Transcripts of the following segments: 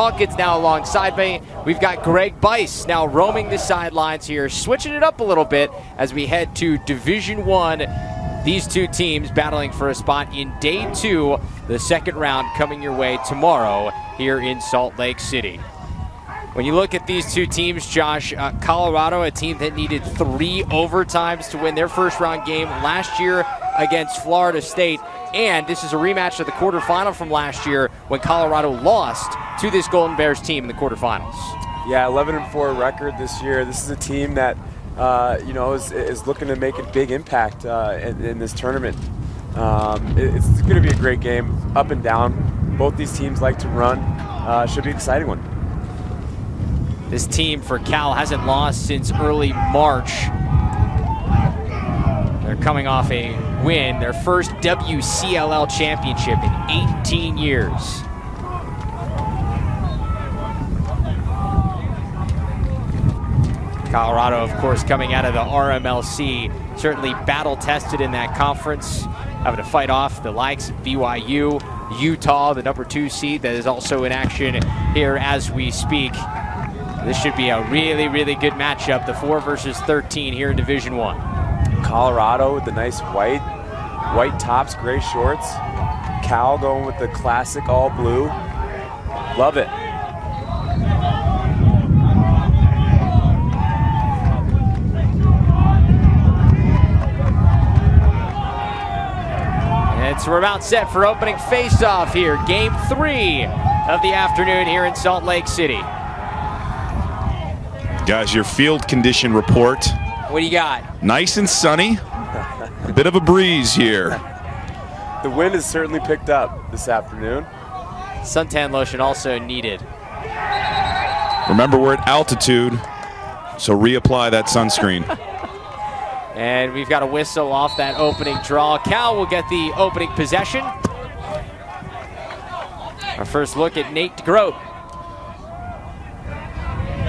Hawkins now alongside me. We've got Greg Bice now roaming the sidelines here, switching it up a little bit as we head to Division I. These two teams battling for a spot in Day 2, the second round coming your way tomorrow here in Salt Lake City. When you look at these two teams, Josh, Colorado, a team that needed 3 overtimes to win their first round game last year against Florida State. And this is a rematch of the quarterfinal from last year when Colorado lost to this Golden Bears team in the quarterfinals. Yeah, 11-4 record this year. This is a team that is looking to make a big impact in this tournament. It's going to be a great game, up and down. Both these teams like to run. Should be an exciting one. This team for Cal hasn't lost since early March. They're coming off a win, their first WCLL championship in 18 years. Colorado, of course, coming out of the RMLC, certainly battle-tested in that conference, having to fight off the likes of BYU, Utah, the #2 seed that is also in action here as we speak. This should be a really, really good matchup, the 4 versus 13 here in Division I. Colorado with the nice white tops, gray shorts. Cal going with the classic all blue. Love it. And so we're about set for opening face-off here. Game 3 of the afternoon here in Salt Lake City. Guys, your field condition report. What do you got? Nice and sunny. A bit of a breeze here. The wind has certainly picked up this afternoon. Suntan lotion also needed. Remember, we're at altitude, so reapply that sunscreen. And we've got a whistle off that opening draw. Cal will get the opening possession. Our first look at Nate Grote.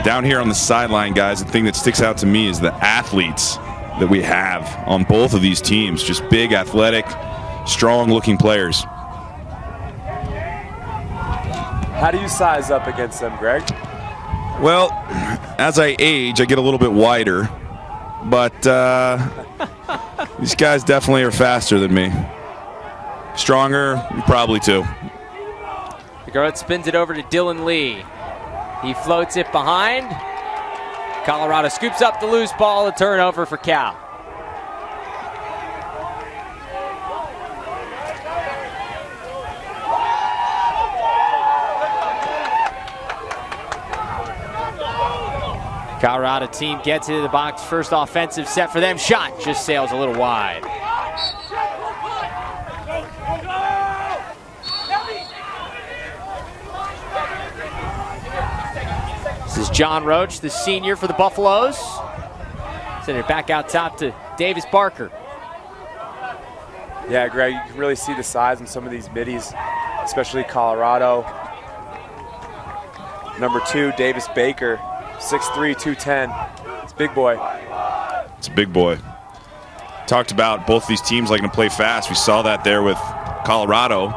Down here on the sideline, guys, the thing that sticks out to me is the athletes that we have on both of these teams. Just big, athletic, strong-looking players. How do you size up against them, Greg? Well, as I age, I get a little bit wider, but these guys definitely are faster than me. Stronger, probably too. Grote spins it over to Dylan Lee. He floats it behind. Colorado scoops up the loose ball, a turnover for Cal. Colorado team gets into the box. First offensive set for them. Shot just sails a little wide. This is John Roach, the senior for the Buffaloes. Send it back out top to Davis Barker. Yeah, Greg, you can really see the size in some of these middies, especially Colorado. #2, Davis Baker, 6'3", 210. It's a big boy. It's a big boy. Talked about both these teams liking to play fast. We saw that there with Colorado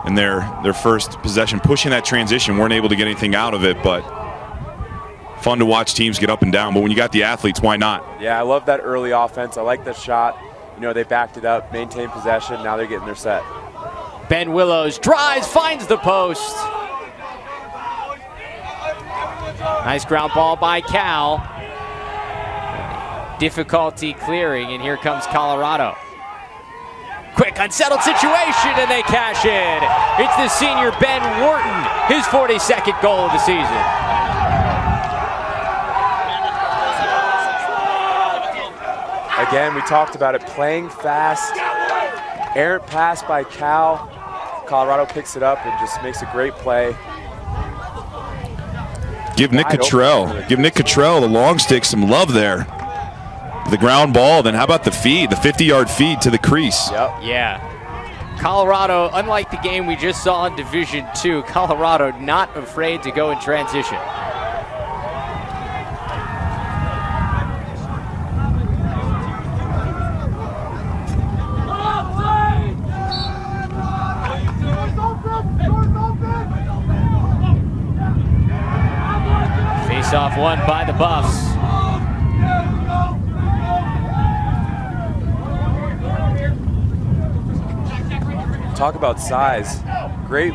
in their first possession, pushing that transition. Weren't able to get anything out of it, but fun to watch teams get up and down. But when you got the athletes, why not? Yeah, I love that early offense. I like that shot. You know, they backed it up, maintained possession. Now they're getting their set. Ben Willows drives, finds the post. Nice ground ball by Cal. Difficulty clearing, and here comes Colorado. Quick, unsettled situation, and they cash in. It's the senior Ben Wharton, his 42nd goal of the season. Again, we talked about it, playing fast. Errant pass by Cal. Colorado picks it up and just makes a great play. Give Nick Cottrell, the long stick, some love there. The ground ball, then how about the feed, the 50-yard feed to the crease? Yep. Yeah. Colorado, unlike the game we just saw in Division II, Colorado not afraid to go in transition. Face-off won by the Buffs. Talk about size. Great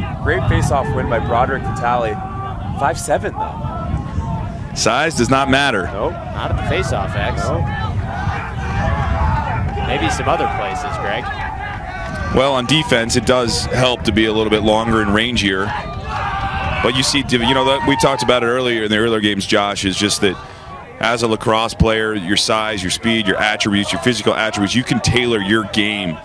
face-off win by Broderick Nat'l. 5'7" though. Size does not matter. Nope. Not at the face-off, X. Nope. Maybe some other places, Greg. Well, on defense, it does help to be a little bit longer and rangier. But you see, you know, we talked about it earlier in the earlier games, Josh, is just that as a lacrosse player, your size, your speed, your attributes, your physical attributes, you can tailor your game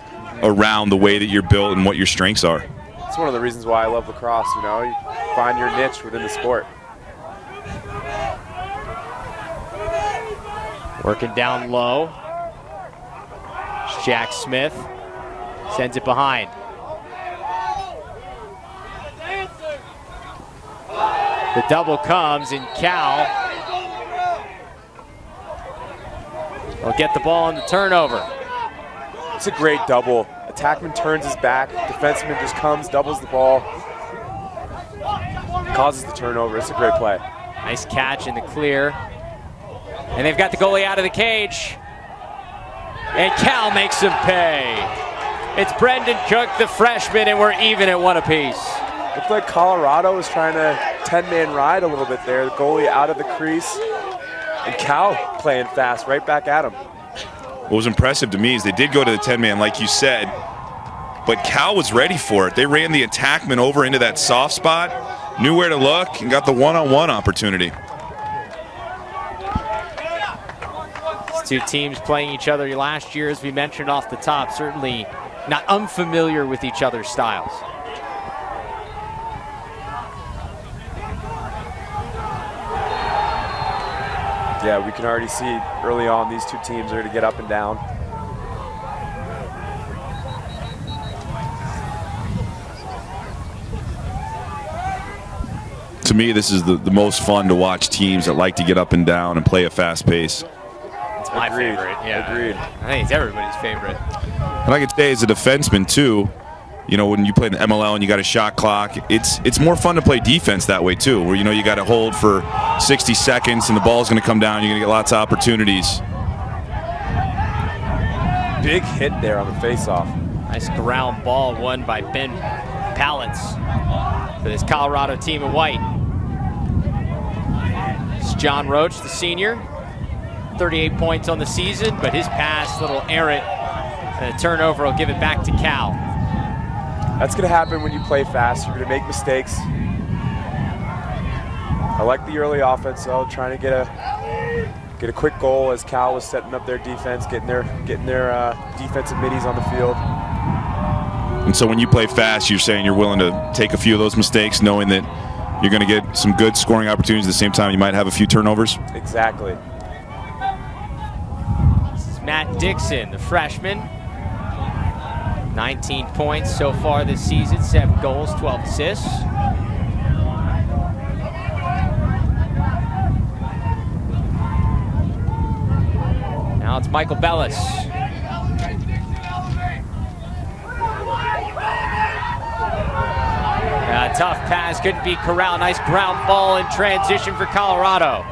around the way that you're built and what your strengths are. It's one of the reasons why I love lacrosse, you know. You find your niche within the sport. Working down low. Jack Smith sends it behind. The double comes, and Cal will get the ball on the turnover. It's a great double. Attackman turns his back, defenseman just comes, doubles the ball, causes the turnover. It's a great play. Nice catch in the clear. And they've got the goalie out of the cage. And Cal makes him pay. It's Brendan Cook, the freshman, and we're even at one apiece. Looked like Colorado was trying to 10-man ride a little bit there. The goalie out of the crease. And Cal playing fast right back at him. What was impressive to me is they did go to the 10-man, like you said, but Cal was ready for it. They ran the attackman over into that soft spot, knew where to look, and got the one-on-one opportunity. These two teams playing each other last year, as we mentioned off the top, certainly not unfamiliar with each other's styles. Yeah, we can already see early on these two teams are going to get up and down. To me, this is the most fun to watch teams that like to get up and down and play a fast pace. It's my favorite. Yeah, Agreed. I think it's everybody's favorite. And I can say as a defenseman too, you know, when you play in the MLL and you got a shot clock, it's more fun to play defense that way too, where you know you got to hold for 60 seconds and the ball's going to come down. You're going to get lots of opportunities. Big hit there on the face-off. Nice ground ball won by Ben Pallets for this Colorado team in white. It's John Roach, the senior, 38 points on the season, but his pass, little errant, and a turnover will give it back to Cal. That's going to happen when you play fast. You're going to make mistakes. I like the early offense, though, trying to get a quick goal as Cal was setting up their defense, getting their defensive middies on the field. And so when you play fast, you're saying you're willing to take a few of those mistakes, knowing that you're going to get some good scoring opportunities at the same time you might have a few turnovers? Exactly. This is Matt Dixon, the freshman. 19 points so far this season, 7 goals, 12 assists. Now it's Michael Bellis. Tough pass, couldn't be corralled. Nice ground ball in transition for Colorado.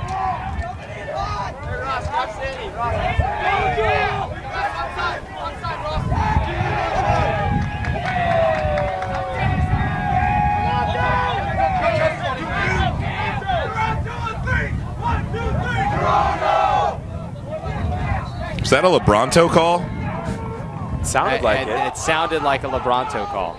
Is that a LeBronto call? Sounded like it. It sounded like a LeBronto call.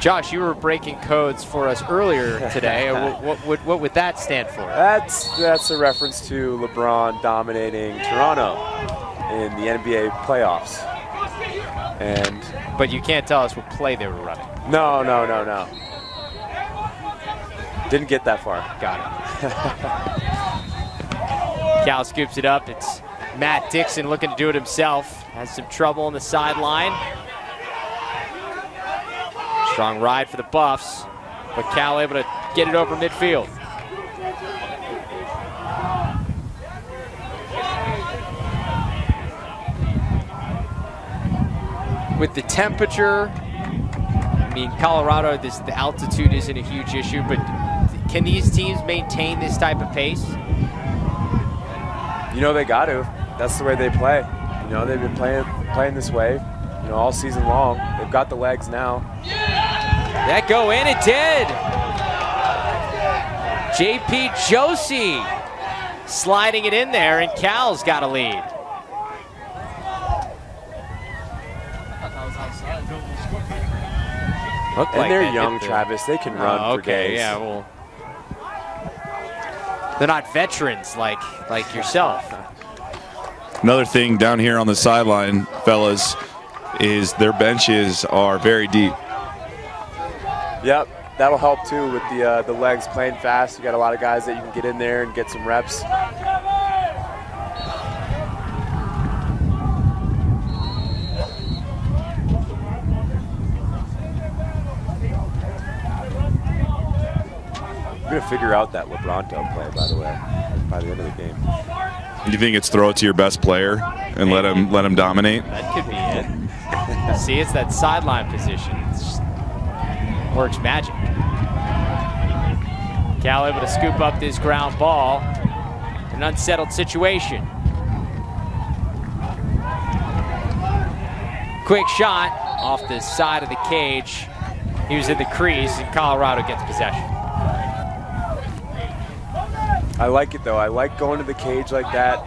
Josh, you were breaking codes for us earlier today. What would that stand for? That's a reference to LeBron dominating Toronto in the NBA playoffs. But you can't tell us what play they were running. No. Didn't get that far. Got it. Cal scoops it up. It's Matt Dixon looking to do it himself. Has some trouble on the sideline. Strong ride for the Buffs, but Cal able to get it over midfield. With the temperature, I mean, Colorado, the altitude isn't a huge issue, but Can these teams maintain this type of pace? You know they got to. That's the way they play. You know, they've been playing this way, you know, all season long. They've got the legs now. That go in, it did. JP Josie sliding it in there, and Cal's got a lead. And they're young, Travis. They can run for days. Yeah, well, they're not veterans like yourself. Another thing down here on the sideline, fellas, is their benches are very deep. Yep, that'll help too with the legs playing fast. You got a lot of guys that you can get in there and get some reps. We're gonna figure out that Lebronto play, by the way, by the end of the game. Do you think it's throw it to your best player and let him dominate? That could be it. See, it's that sideline position. It works magic. Cal able to scoop up this ground ball. An unsettled situation. Quick shot off the side of the cage. He was in the crease, and Colorado gets possession. I like it though. I like going to the cage like that.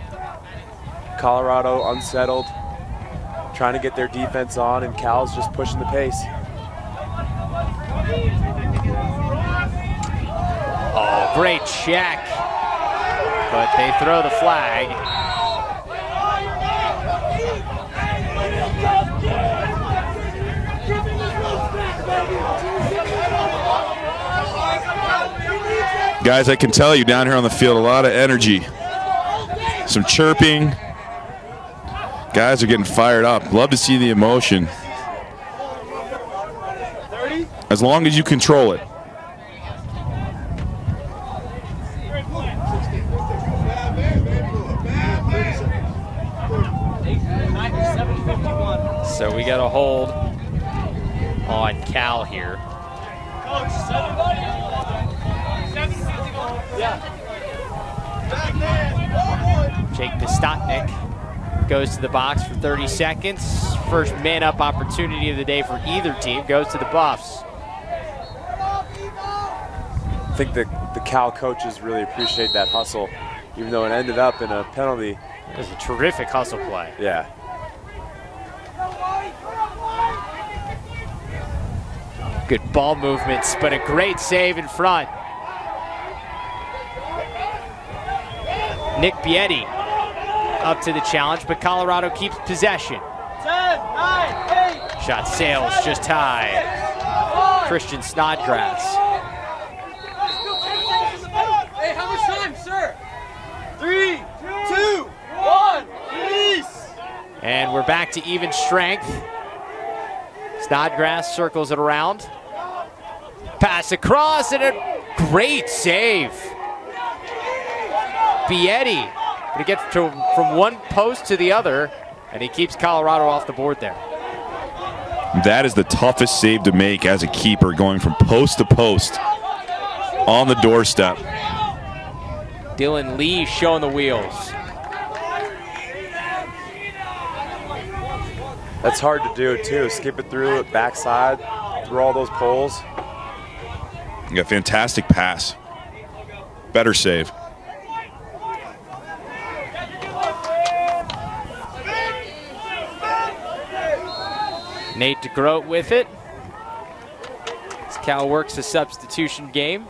Colorado unsettled, trying to get their defense on, and Cal's just pushing the pace. Oh, great check. But they throw the flag. Guys, I can tell you down here on the field, a lot of energy. Some chirping. Guys are getting fired up. Love to see the emotion. As long as you control it. So we got a hold on Cal here. Jake Pistotnik goes to the box for 30 seconds. First man-up opportunity of the day for either team goes to the Buffs. I think the Cal coaches really appreciate that hustle, even though it ended up in a penalty. It was a terrific hustle play. Yeah. Good ball movements, but a great save in front. Nick Bietti up to the challenge, but Colorado keeps possession. 10, 9, 8. Shot sails just high. Christian Snodgrass. Hey, how much time, sir? 3, 2, 1, release. And we're back to even strength. Snodgrass circles it around. Pass across, and a great save. Bietti to get from one post to the other, and he keeps Colorado off the board there. That is the toughest save to make as a keeper, going from post to post on the doorstep. Dylan Lee showing the wheels. That's hard to do too. Skip it through it, backside, through all those poles. Yeah, fantastic pass. Better save. Nate DeGroat with it. As Cal works the substitution game.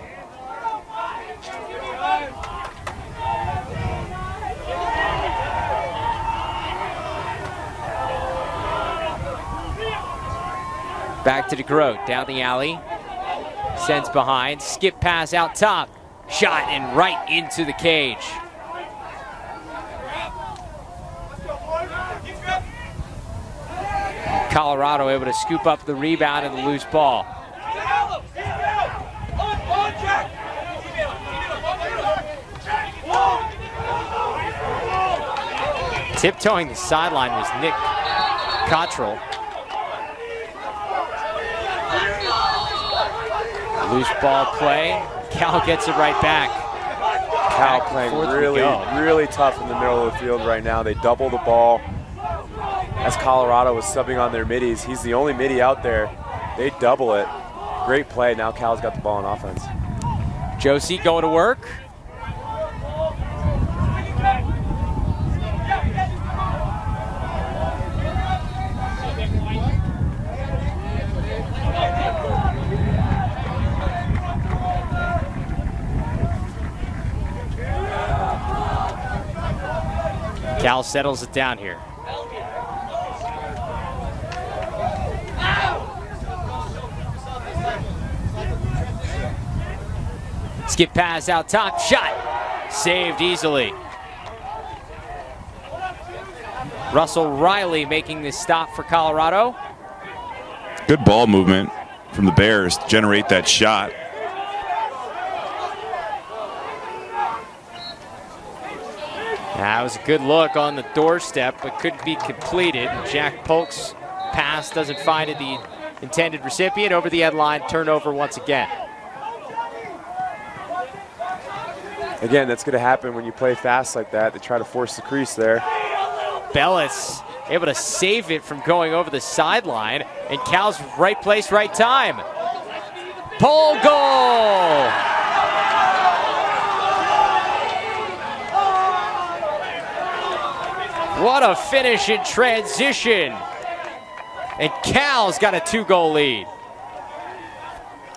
Back to DeGroat, down the alley. Sends behind, skip pass out top. Shot and right into the cage. Colorado able to scoop up the rebound and the loose ball. Tiptoeing the sideline was Nick Cottrell. Loose ball play. Cal gets it right back. Cal playing really tough in the middle of the field right now. They double the ball. As Colorado was subbing on their middies, he's the only middie out there. They double it. Great play. Now Cal's got the ball on offense. Josie going to work. Cal settles it down here. Skip pass out top, shot. Saved easily. Russell Riley making this stop for Colorado. Good ball movement from the Bears to generate that shot. That was a good look on the doorstep, but couldn't be completed. Jack Polk's pass doesn't find it the intended recipient. Over the end line, turnover once again. Again, that's going to happen when you play fast like that. They try to force the crease there. Bellis able to save it from going over the sideline, and Cal's right place, right time. Pole goal! What a finish in transition. And Cal's got a 2-goal lead.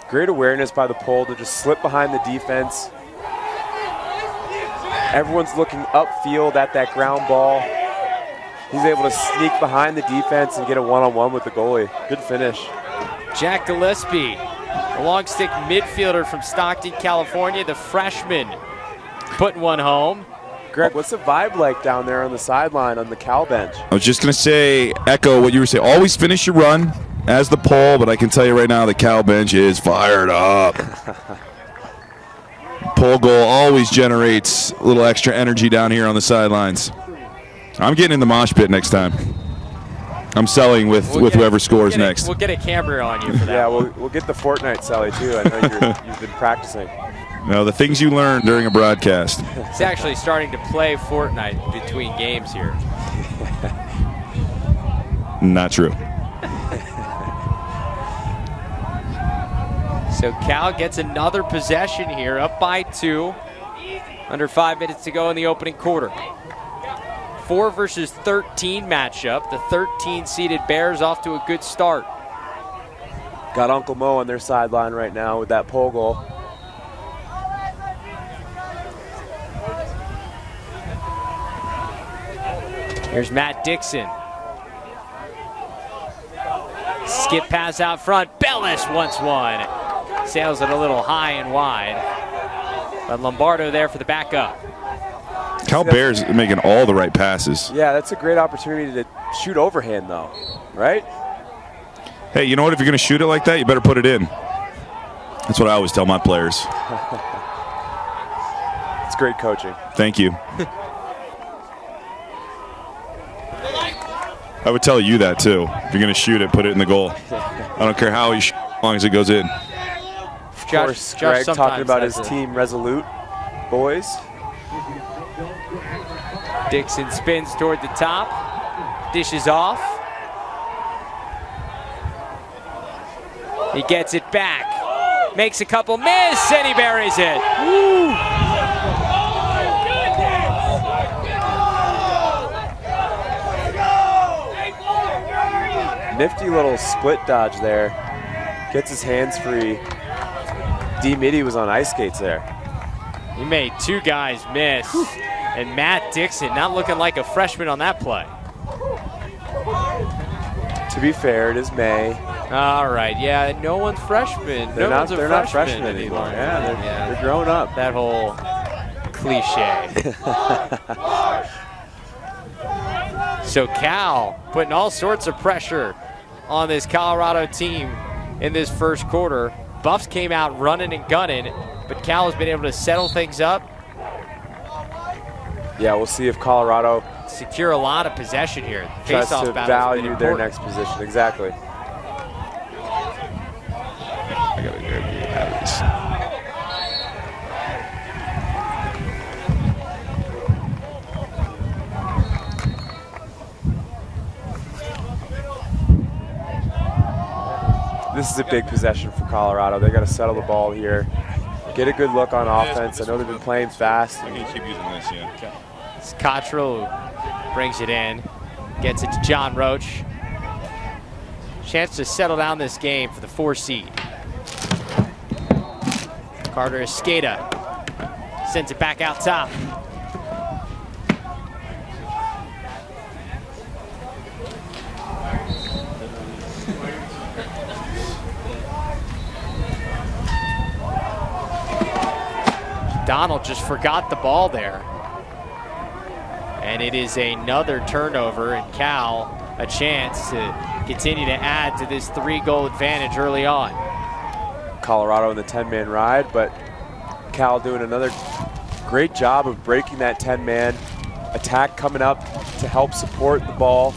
Great awareness by the pole to just slip behind the defense. Everyone's looking upfield at that ground ball. He's able to sneak behind the defense and get a one-on-one with the goalie. Good finish. Jack Gillespie, a long stick midfielder from Stockton, California, the freshman, putting one home. Greg, what's the vibe like down there on the sideline on the Cal bench? I was just going to say, echo what you were saying. Always finish your run as the pole, but I can tell you right now the Cal bench is fired up. Pole goal always generates a little extra energy down here on the sidelines. I'm getting in the mosh pit next time. I'm selling with whoever scores next. We'll get a camera on you for that. Yeah, we'll get the Fortnite Sally too. I know you've been practicing. No, the things you learn during a broadcast. It's actually starting to play Fortnite between games here. Not true. So Cal gets another possession here, up by 2. Under 5 minutes to go in the opening quarter. 4 versus 13 matchup. The 13-seeded Bears off to a good start. Got Uncle Mo on their sideline right now with that pole goal. Here's Matt Dixon. Skip pass out front. Bellis wants one. Sails it a little high and wide. But Lombardo there for the backup. Cal Bears making all the right passes. Yeah, that's a great opportunity to shoot overhand though, right? Hey, you know what? If you're going to shoot it like that, you better put it in. That's what I always tell my players. It's great coaching. Thank you. I would tell you that too. If you're going to shoot it, put it in the goal. I don't care how you shoot, as long as it goes in. Of course, Greg talking about his team resolute boys. Dixon spins toward the top, dishes off. He gets it back, makes a couple miss, and he buries it. Woo. Nifty little split dodge there. Gets his hands free. D. Mitty was on ice skates there. He made 2 guys miss. Whew. And Matt Dixon not looking like a freshman on that play. To be fair, it is May. All right, yeah, no one's freshman. They're not freshman freshmen anymore. Yeah, they're grown up. That whole cliche. So Cal putting all sorts of pressure on this Colorado team in this first quarter. Buffs came out running and gunning, but Cal has been able to settle things up. Yeah, we'll see if Colorado secure a lot of possession here. Tries to value their next position. Exactly. I gotta grab you out of this this is a big possession for Colorado. They got to settle the ball here, get a good look on offense. I know they've been playing fast. I can keep using this, yeah. Okay. It's Cottrell who brings it in, gets it to John Roach. Chance to settle down this game for the 4 seed. Carter Escada sends it back out top. Donald just forgot the ball there. And it is another turnover, and Cal a chance to continue to add to this 3-goal advantage early on. Colorado in the 10-man ride, but Cal doing another great job of breaking that 10-man attack, coming up to help support the ball.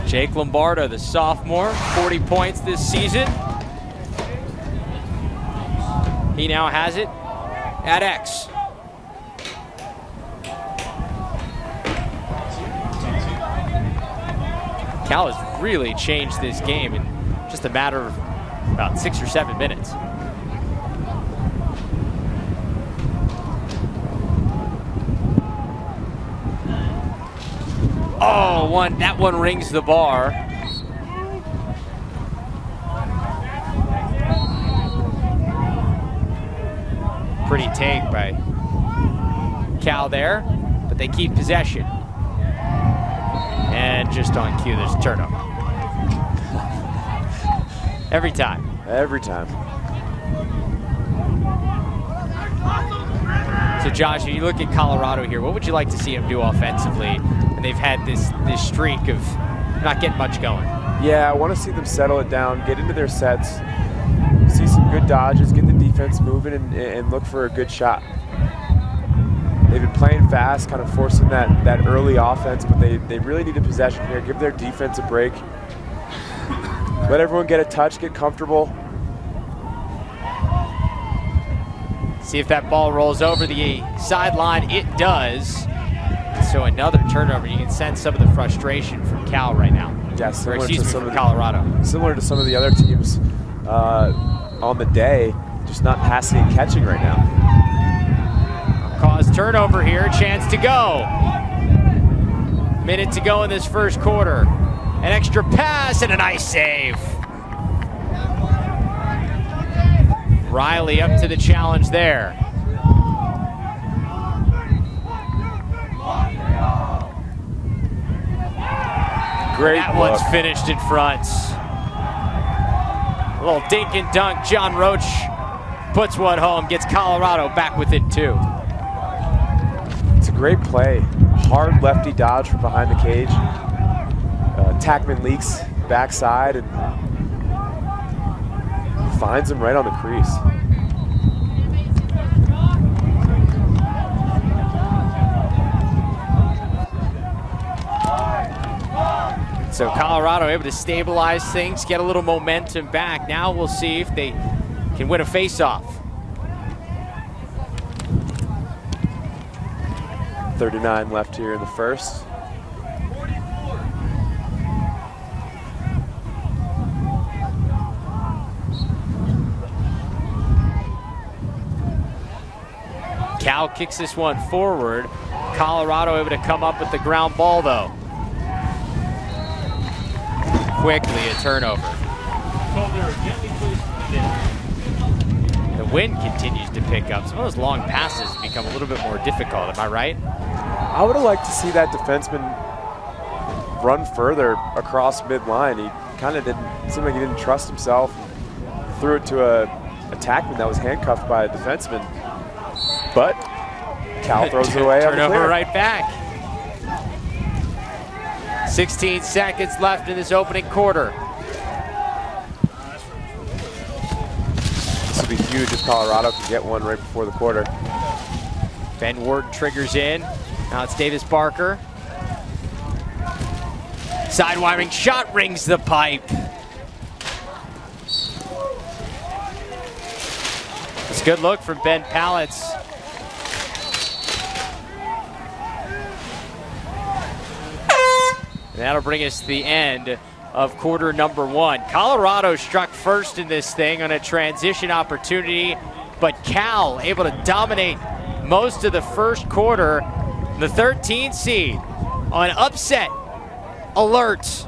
Jake Lombardo, the sophomore, 40 points this season. He now has it at X. Cal has really changed this game in just a matter of about 6 or 7 minutes. Oh, that one rings the bar. Pretty take by Cal there, but they keep possession. And just on cue, there's a turnover. Every time. Every time. So Josh, if you look at Colorado here, what would you like to see them do offensively? And they've had this streak of not getting much going. Yeah, I want to see them settle it down, get into their sets, see some good dodges, get the defense moving, and look for a good shot. They've been playing fast, kind of forcing that early offense, but they really need a possession here. Give their defense a break. Let everyone get a touch, get comfortable. See if that ball rolls over the sideline. It does. So another turnover. You can sense some of the frustration from Cal right now. Yeah, from Colorado. Similar to some of the other teams on the day, just not passing and catching right now. Cause turnover here, chance to go. Minute to go in this first quarter. An extra pass and a nice save. Riley up to the challenge there. Great That look. one's finished in front. A little dink and dunk. John Roach puts one home, gets Colorado back within 2. It's a great play. Hard lefty dodge from behind the cage. Tackman leaks backside and finds him right on the crease. So Colorado able to stabilize things, get a little momentum back. Now we'll see if they can win a face-off. 39 left here in the first. Cal kicks this one forward. Colorado able to come up with the ground ball though. Quickly a turnover. The wind continues to pick up. Some of those long passes become a little bit more difficult, am I right? I would have liked to see that defenseman run further across midline. He kind of seemed like he didn't trust himself. Threw it to a attackman that was handcuffed by a defenseman. But Cal throws it away. Turnover right back. 16 seconds left in this opening quarter. This would be huge if Colorado could get one right before the quarter. Ben Ward triggers in. Now it's Davis Barker. Sidewinding shot rings the pipe. It's a good look from Ben Pallets. And that'll bring us to the end of quarter number 1. Colorado struck first in this thing on a transition opportunity, but Cal able to dominate most of the first quarter. The 13 seed on upset alert.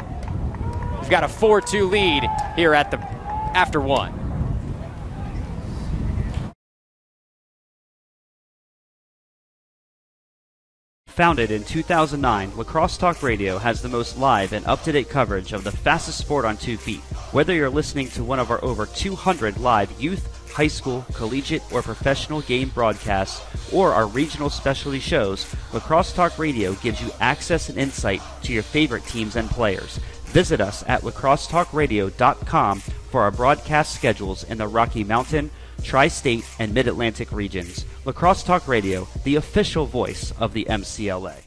We've got a 4-2 lead here at the after 1. Founded in 2009, Lacrosse Talk Radio has the most live and up-to-date coverage of the fastest sport on 2 feet. Whether you're listening to one of our over 200 live youth, high school, collegiate, or professional game broadcasts, or our regional specialty shows, Lacrosse Talk Radio gives you access and insight to your favorite teams and players. Visit us at lacrossetalkradio.com for our broadcast schedules in the Rocky Mountain, Tri-State, and Mid-Atlantic regions. Lacrosse Talk Radio, the official voice of the MCLA.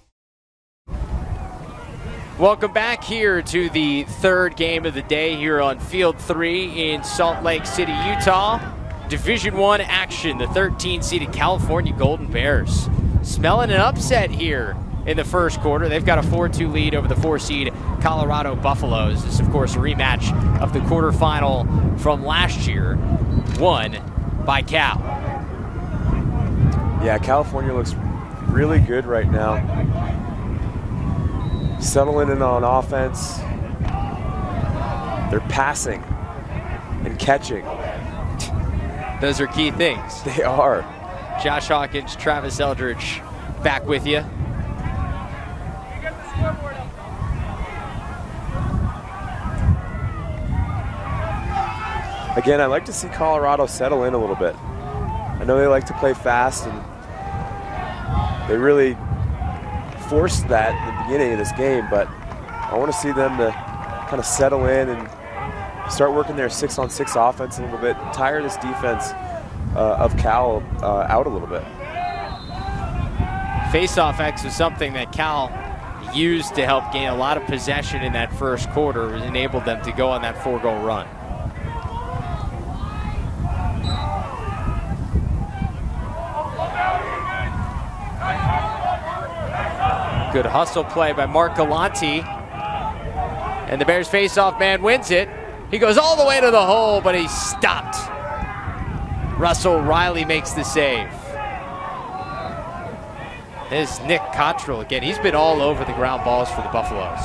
Welcome back here to the third game of the day here on Field 3 in Salt Lake City, Utah. Division I action, the 13-seeded California Golden Bears smelling an upset here in the first quarter. They've got a 4-2 lead over the 4-seed Colorado Buffaloes. This, of course, a rematch of the quarterfinal from last year, won by Cal. Yeah, California looks really good right now. Settling in on offense. They're passing and catching. Those are key things. They are. Josh Hawkins, Travis Eldridge, back with you. Again, I like to see Colorado settle in a little bit. I know they like to play fast, and they really forced that in the beginning of this game, but I want to see them to kind of settle in and start working their 6-on-6 offense a little bit, tire this defense of Cal out a little bit. Face-off X was something that Cal used to help gain a lot of possession in that first quarter. It enabled them to go on that 4-goal run. Good hustle play by Mark Galante. And the Bears face-off man wins it. He goes all the way to the hole, but he's stopped. Russell Riley makes the save. There's Nick Cottrell again. He's been all over the ground balls for the Buffaloes.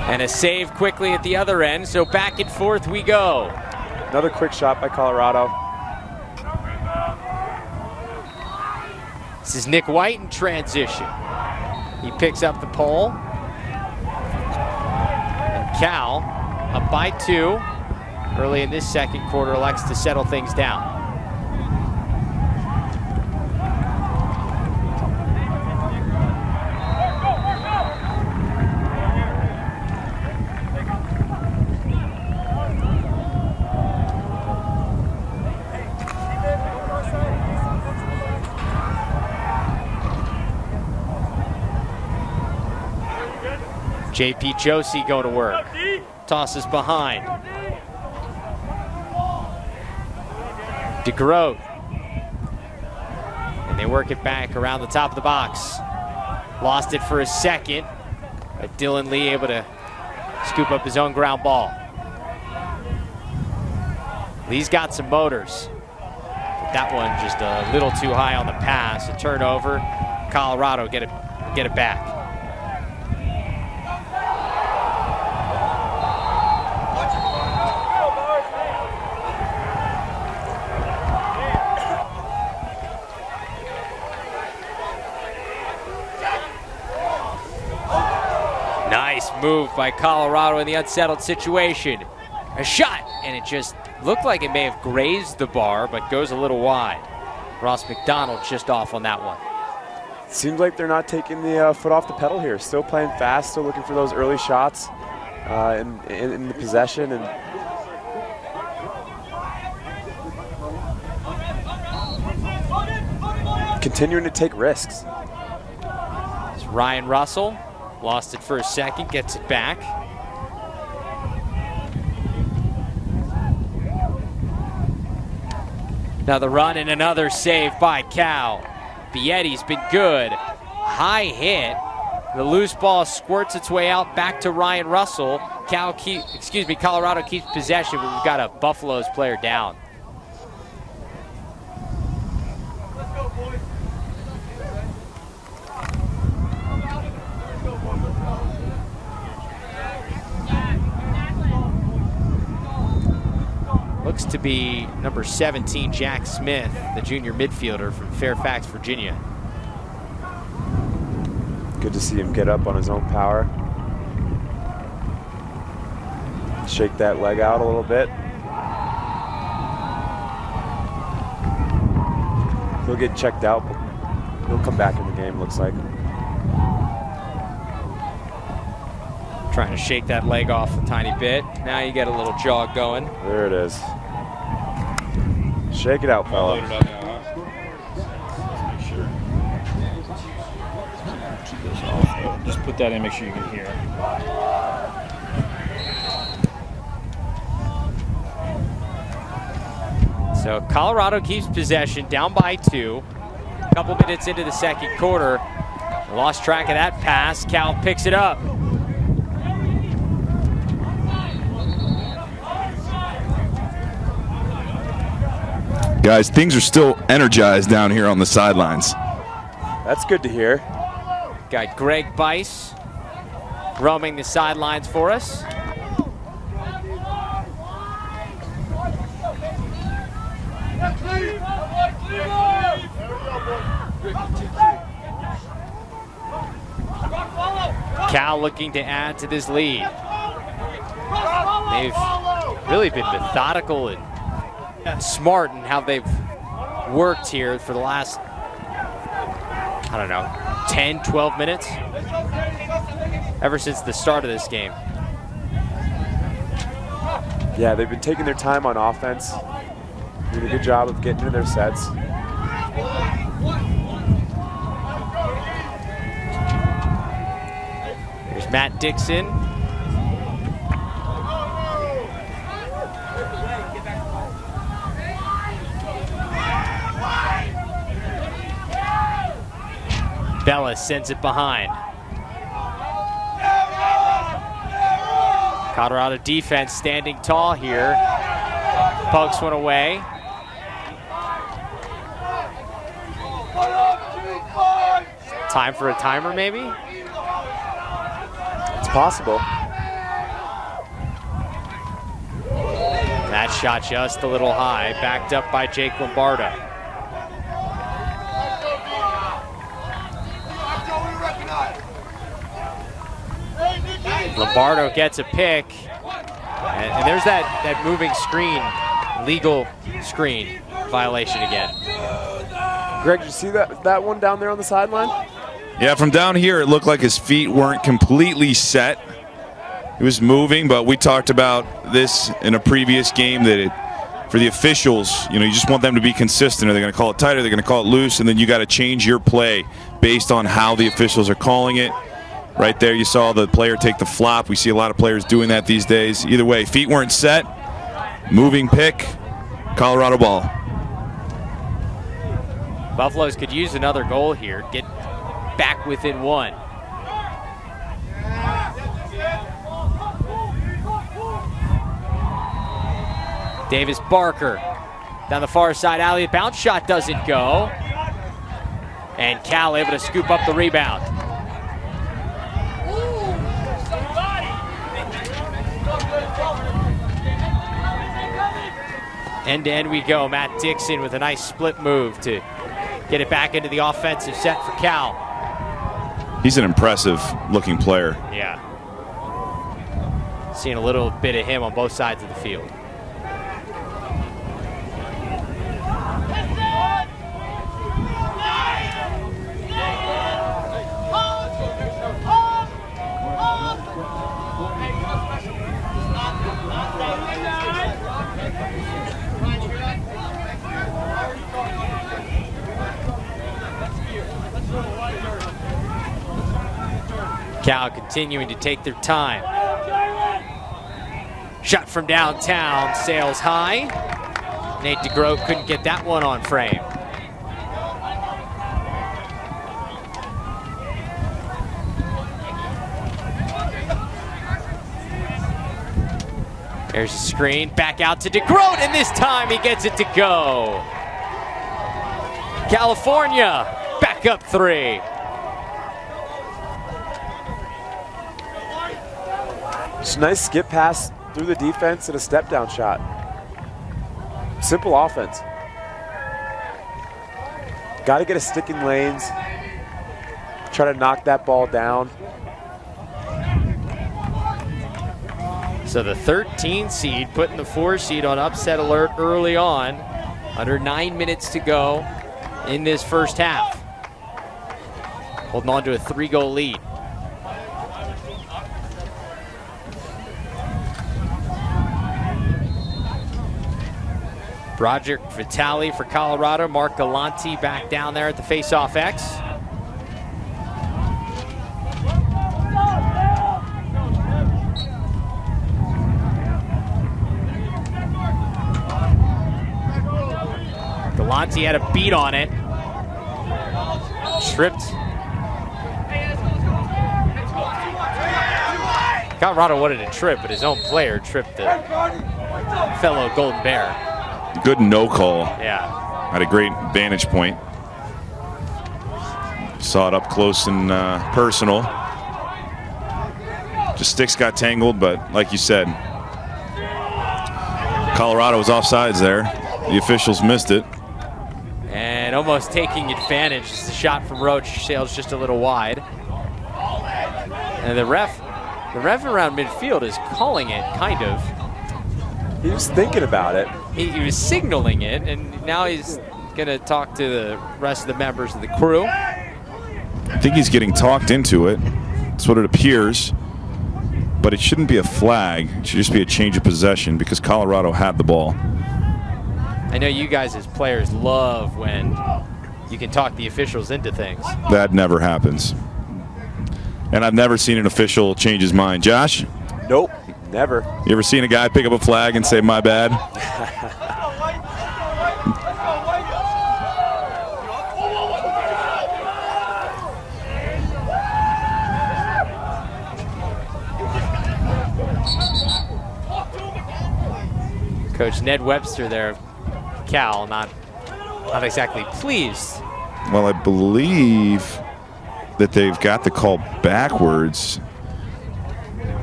And a save quickly at the other end, so back and forth we go. Another quick shot by Colorado. This is Nick White in transition. He picks up the pole. And Cal, up by 2, early in this second quarter, elects to settle things down. JP Josie going to work. Tosses behind. DeGroat. And they work it back around the top of the box. Lost it for a second. But Dylan Lee able to scoop up his own ground ball. Lee's got some motors. But that one just a little too high on the pass. A turnover. Colorado get it back. Nice move by Colorado in the unsettled situation. A shot, and it just looked like it may have grazed the bar, but goes a little wide. Ross McDonald just off on that one. Seems like they're not taking the foot off the pedal here. Still playing fast, still looking for those early shots in the possession. And continuing to take risks. It's Ryan Russell. Lost it for a second, gets it back. Another run and another save by Cal. Bietti's been good. High hit. The loose ball squirts its way out back to Ryan Russell. Colorado keeps possession, but we've got a Buffaloes player down. Looks to be number 17, Jack Smith, the junior midfielder from Fairfax, Virginia. Good to see him get up on his own power. Shake that leg out a little bit. He'll get checked out, but he'll come back in the game, looks like. Trying to shake that leg off a tiny bit. Now you get a little jog going. There it is. Shake it out, fella. Just put that in, make sure you can hear. So Colorado keeps possession, down by 2. A couple minutes into the second quarter. Lost track of that pass. Cal picks it up. Guys, things are still energized down here on the sidelines. That's good to hear. Got Greg Bice roaming the sidelines for us. Cal looking to add to this lead. They've really been methodical and smart in how they've worked here for the last, I don't know, 10, 12 minutes, ever since the start of this game. Yeah, they've been taking their time on offense, doing a good job of getting into their sets. There's Matt Dixon. Bella sends it behind. Colorado defense standing tall here. Pokes one away. Time for a timer, maybe? It's possible. That shot just a little high, backed up by Jake Lombardo. Lombardo gets a pick, and there's that moving screen, legal screen violation again. Greg, did you see that one down there on the sideline? Yeah, from down here, it looked like his feet weren't completely set. He was moving, but we talked about this in a previous game that for the officials, you just want them to be consistent. Are they going to call it tight? Are they going to call it loose? And then you got to change your play based on how the officials are calling it. Right there, you saw the player take the flop. We see a lot of players doing that these days. Either way, feet weren't set. Moving pick, Colorado ball. Buffaloes could use another goal here, get back within 1. Davis Barker down the far side alley. The bounce shot doesn't go. And Cal able to scoop up the rebound. End to end we go. Matt Dixon with a nice split move to get it back into the offensive set for Cal. He's an impressive looking player. Yeah. Seeing a little bit of him on both sides of the field. Cal continuing to take their time. Shot from downtown, sails high. Nate DeGroat couldn't get that one on frame. There's a screen, back out to DeGroat, and this time he gets it to go. California, back up 3. Just a nice skip pass through the defense and a step down shot. Simple offense. Got to get a stick in lanes. Try to knock that ball down. So the 13 seed putting the 4 seed on upset alert early on. Under 9 minutes to go in this first half. Holding on to a 3-goal lead. Broderick Vitale for Colorado. Mark Galante back down there at the face-off X. Galante had a beat on it. Tripped. Colorado wanted a trip, but his own player tripped the fellow Golden Bear. Good no call. Yeah. Had a great vantage point. Saw it up close and personal. Just sticks got tangled, but like you said, Colorado was offsides there. The officials missed it. And almost taking advantage. The shot from Roach sails just a little wide. And the ref around midfield is calling it, kind of. He was thinking about it. He was signaling it, and now he's going to talk to the rest of the members of the crew. I think he's getting talked into it. That's what it appears. But it shouldn't be a flag. It should just be a change of possession because Colorado had the ball. I know you guys as players love when you can talk the officials into things. That never happens. And I've never seen an official change his mind. Josh? Nope, never. You ever seen a guy pick up a flag and say, my bad? Coach Ned Webster there, Cal, not exactly pleased. Well, I believe that they've got the call backwards.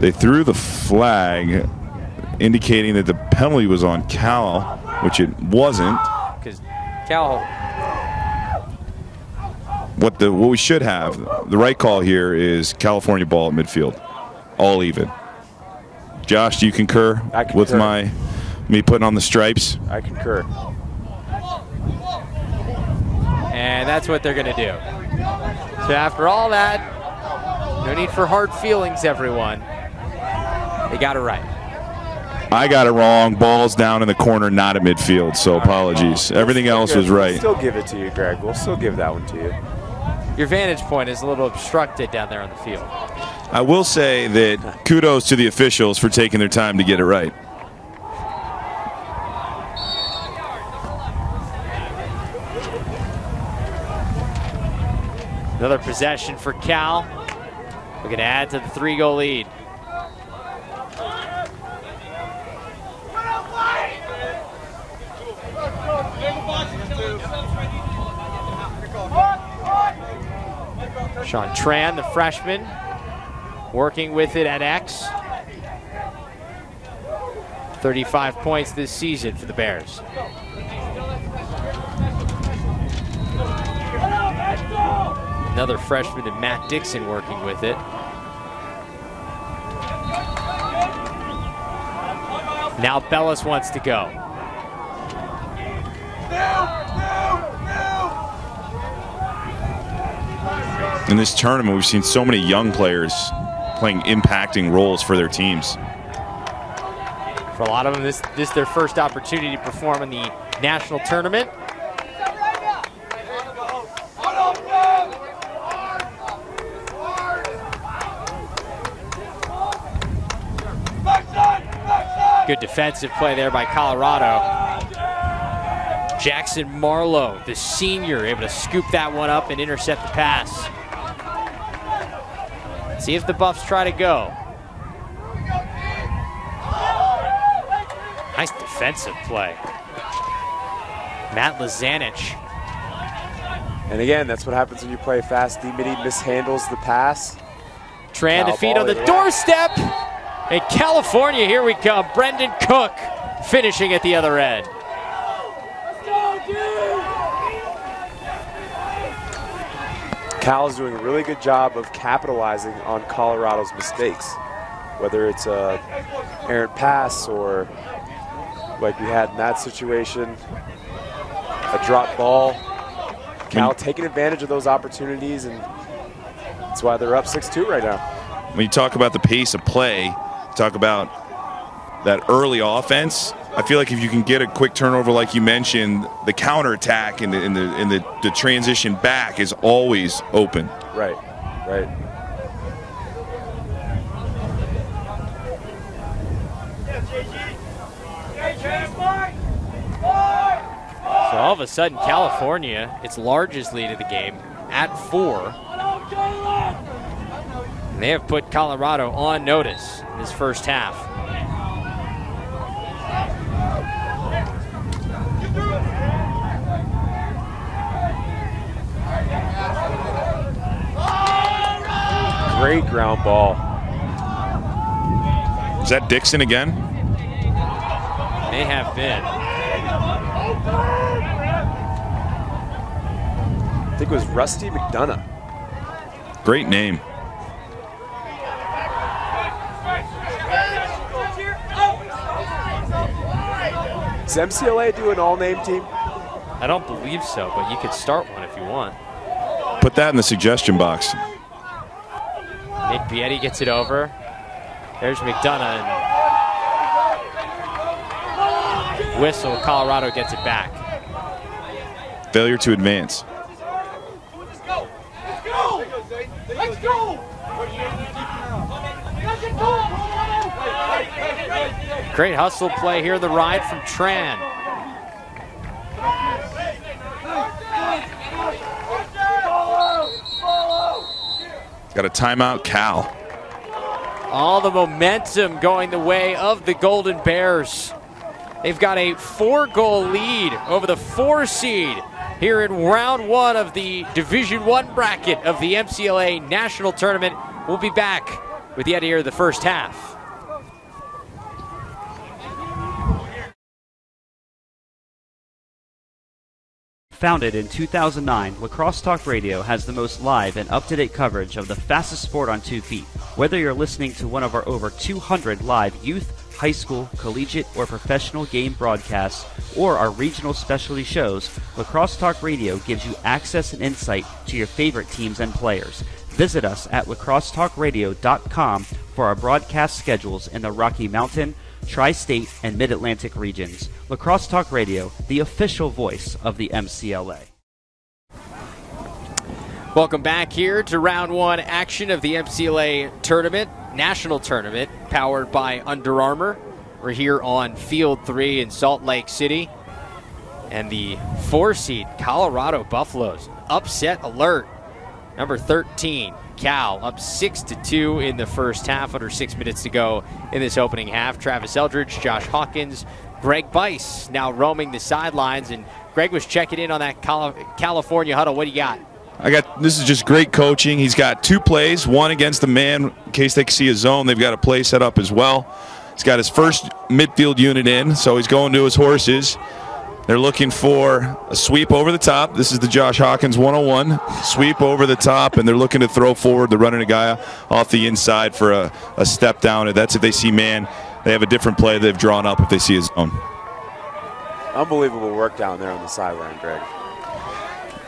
They threw the flag indicating that the penalty was on Cal, which it wasn't. Because Cal... What we should have, the right call here is California ball at midfield. All even. Josh, do you concur with me putting on the stripes? I concur. And that's what they're going to do. So after all that, no need for hard feelings, everyone. They got it right. I got it wrong. Ball's down in the corner, not at midfield, so apologies. Everything else was right. We'll still give it to you, Greg. We'll still give that one to you. Your vantage point is a little obstructed down there on the field. I will say that kudos to the officials for taking their time to get it right. Another possession for Cal. Looking to add to the 3-goal lead. Sean Tran, the freshman, working with it at X. 35 points this season for the Bears. Another freshman and Matt Dixon working with it. Now Bellis wants to go. In this tournament, we've seen so many young players playing impacting roles for their teams. For a lot of them, this is their first opportunity to perform in the national tournament. Good defensive play there by Colorado. Jackson Marlowe, the senior, able to scoop that one up and intercept the pass. See if the Buffs try to go. Nice defensive play. Matt Lazanich. And again, that's what happens when you play fast. D-Mitty mishandles the pass. Tran to feed on the doorstep. In California, here we come. Brendan Cook finishing at the other end. Cal's doing a really good job of capitalizing on Colorado's mistakes, whether it's a errant pass or, like we had in that situation, a drop ball. Cal taking advantage of those opportunities, and that's why they're up 6-2 right now. When you talk about the pace of play, talk about that early offense, I feel like if you can get a quick turnover like you mentioned, the counterattack and the transition back is always open. Right, right. So all of a sudden, California, its largest lead of the game, at 4. And they have put Colorado on notice in this first half. Great ground ball. Is that Dixon again? May have been. I think it was Rusty McDonough. Great name. Does MCLA do an all-name team? I don't believe so, but you could start one if you want. Put that in the suggestion box. Nick Bietti gets it over. There's McDonough. And whistle, Colorado gets it back. Failure to advance. Let's go! Great hustle play here, the ride from Tran. Got a timeout, Cal. All the momentum going the way of the Golden Bears. They've got a 4-goal lead over the 4 seed here in round 1 of the Division I bracket of the MCLA National Tournament. We'll be back with yet here the first half. Founded in 2009, Lacrosse Talk Radio has the most live and up-to-date coverage of the fastest sport on 2 feet. Whether you're listening to one of our over 200 live youth, high school, collegiate, or professional game broadcasts, or our regional specialty shows, Lacrosse Talk Radio gives you access and insight to your favorite teams and players. Visit us at lacrossetalkradio.com for our broadcast schedules in the Rocky Mountain, Tri-State, and Mid-Atlantic regions. Lacrosse Talk Radio, the official voice of the MCLA. Welcome back here to round 1 action of the MCLA tournament, national tournament, powered by Under Armour. We're here on Field 3 in Salt Lake City. And the 4 seed Colorado Buffaloes, upset alert. Number 13, Cal, up 6-2 in the first half, under 6 minutes to go in this opening half. Travis Eldridge, Josh Hawkins, Greg Bice now roaming the sidelines, and Greg was checking in on that California huddle. What do you got? This is just great coaching. He's got 2 plays, one against the man in case they can see his zone. They've got a play set up as well. He's got his first midfield unit in, so he's going to his horses. They're looking for a sweep over the top. This is the Josh Hawkins 101. Sweep over the top, and they're looking to throw forward. They're running a guy off the inside for a step down. That's if they see man. They have a different play they've drawn up if they see his zone. Unbelievable work down there on the sideline, Greg.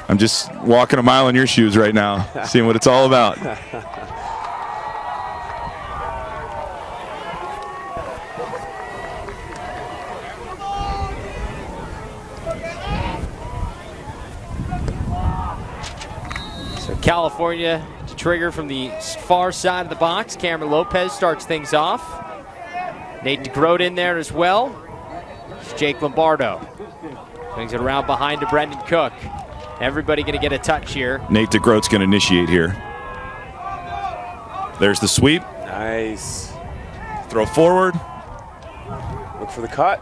I'm just walking a mile in your shoes right now, seeing what it's all about. California to trigger from the far side of the box. Cameron Lopez starts things off. Nate DeGroat in there as well. It's Jake Lombardo. Swings it around behind to Brendan Cook. Everybody going to get a touch here. Nat'l going to initiate here. There's the sweep. Nice. Throw forward. Look for the cut.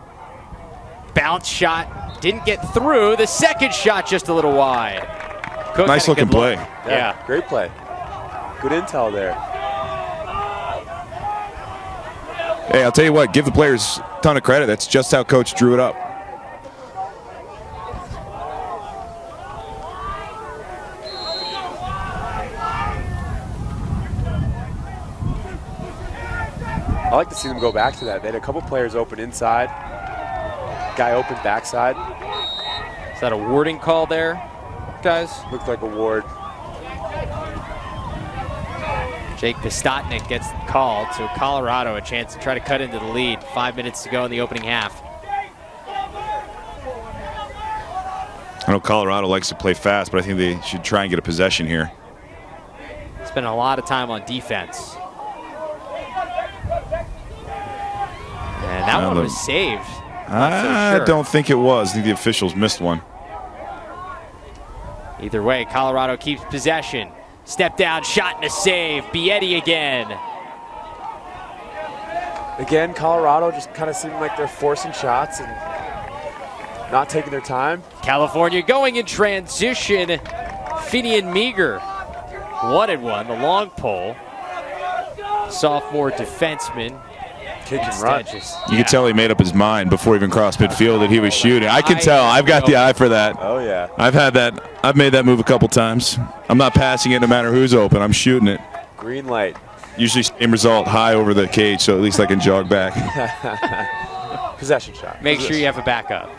Bounce shot. Didn't get through. The second shot just a little wide. Cook nice looking play. Yeah. Great play. Good intel there. Hey, I'll tell you what, give the players a ton of credit. That's just how Coach drew it up. I like to see them go back to that. They had a couple players open inside, guy open backside. Is that a warding call there, guys? Looked like a ward. Jake Pistotnik gets called, so Colorado a chance to try to cut into the lead. 5 minutes to go in the opening half. I know Colorado likes to play fast, but I think they should try and get a possession here. Spent a lot of time on defense. And that one was saved. I don't think it was. I think the officials missed one. Either way, Colorado keeps possession. Step down, shot and a save. Bietti again. Again, Colorado just kind of seeming like they're forcing shots and not taking their time. California going in transition. Finian Meager wanted one, the long pole. Sophomore defenseman. Kick and run. You could tell he made up his mind before he even crossed midfield that he was shooting. I can tell. I've got the eye for that. Oh, yeah. I've had that. I've made that move a couple times. I'm not passing it no matter who's open. I'm shooting it. Green light. Usually same result, high over the cage, so at least I can jog back. Possession shot. Make sure you have a backup.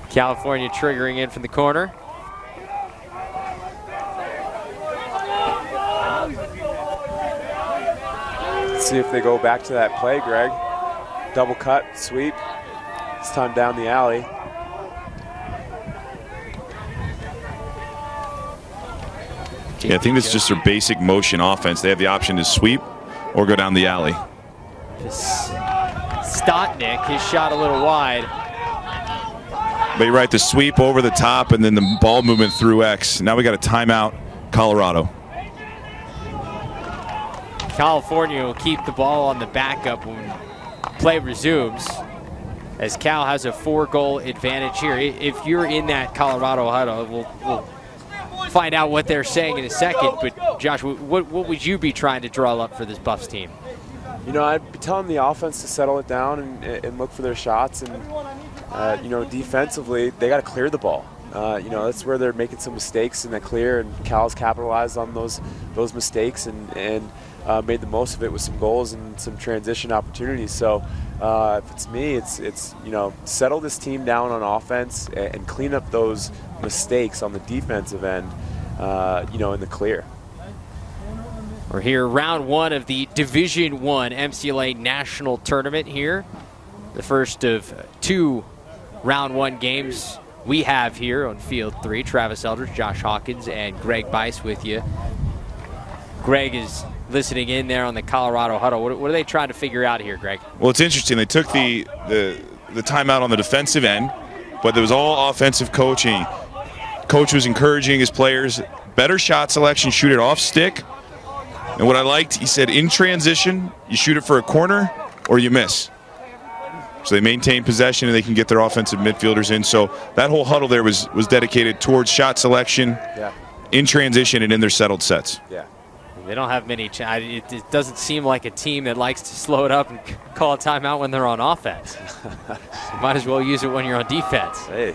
California triggering in from the corner. See if they go back to that play, Greg. Double cut, sweep. This time down the alley. Yeah, I think this is just their basic motion offense. They have the option to sweep or go down the alley. Stotnik, his shot a little wide. But you're right, the sweep over the top and then the ball movement through X. Now we got a timeout, Colorado. California will keep the ball on the backup when play resumes, as Cal has a 4-goal advantage here. If you're in that Colorado huddle, we'll find out what they're saying in a second. But Josh, what would you be trying to draw up for this Buffs team? You know, I'd be telling the offense to settle it down and look for their shots. And, you know, defensively, they got to clear the ball. You know, that's where they're making some mistakes in the clear, and Cal's capitalized on those mistakes and made the most of it with some goals and some transition opportunities. So if it's me, it's you know, settle this team down on offense and clean up those mistakes on the defensive end, you know, in the clear. We're here, round one of the Division I MCLA National Tournament here. The first of 2 round 1 games we have here on Field 3. Travis Eldridge, Josh Hawkins, and Greg Bice with you. Greg is listening in there on the Colorado huddle. What are they trying to figure out here, Greg? Well, it's interesting. They took the timeout on the defensive end, but there was all offensive coaching. Coach was encouraging his players, better shot selection, shoot it off stick. And what I liked, he said, in transition, you shoot it for a corner or you miss. So they maintain possession and they can get their offensive midfielders in. So that whole huddle there was dedicated towards shot selection, in transition, and in their settled sets. Yeah. They don't have many. It doesn't seem like a team that likes to slow it up and call a timeout when they're on offense. You might as well use it when you're on defense. Hey.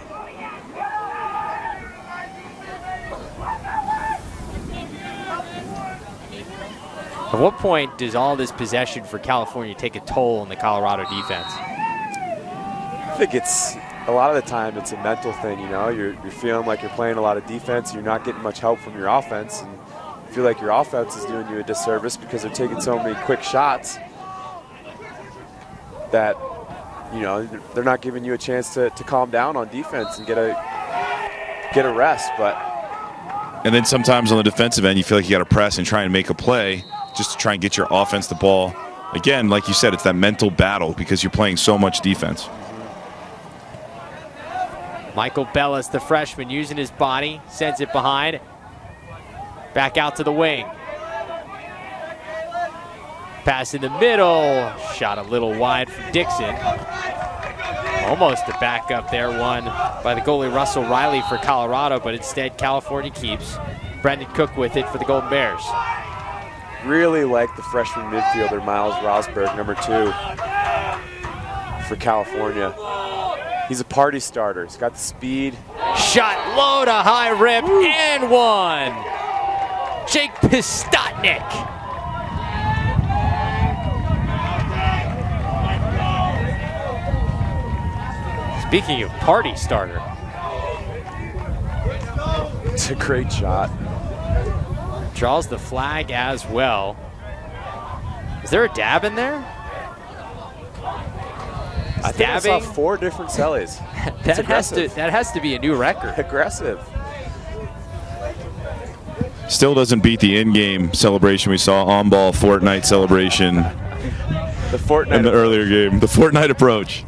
At what point does all this possession for California take a toll on the Colorado defense? I think it's a lot of the time it's a mental thing. You know, you're feeling like you're playing a lot of defense. You're not getting much help from your offense, and you feel like your offense is doing you a disservice because they're taking so many quick shots that, you know, they're not giving you a chance to calm down on defense and get a rest. But and then sometimes on the defensive end, you feel like you got to press and try and make a play just to try and get your offense the ball. Again, like you said, it's that mental battle because you're playing so much defense. Michael Bellis, the freshman, using his body, sends it behind. Back out to the wing. Pass in the middle. Shot a little wide from Dixon. Almost a backup there, won by the goalie Russell Riley for Colorado, but instead California keeps. Brendan Cook with it for the Golden Bears. Really like the freshman midfielder, Miles Rosberg, number 2 for California. He's a party starter. He's got the speed. Shot low to high rip and one. Jake Pistotnik. Speaking of party starter. It's a great shot. Draws the flag as well. Is there a dab in there? I think I saw 4 different sellies. that has to be a new record. Aggressive. Still doesn't beat the in-game celebration we saw, on-ball Fortnite celebration. The Fortnite in the earlier game, the Fortnite approach.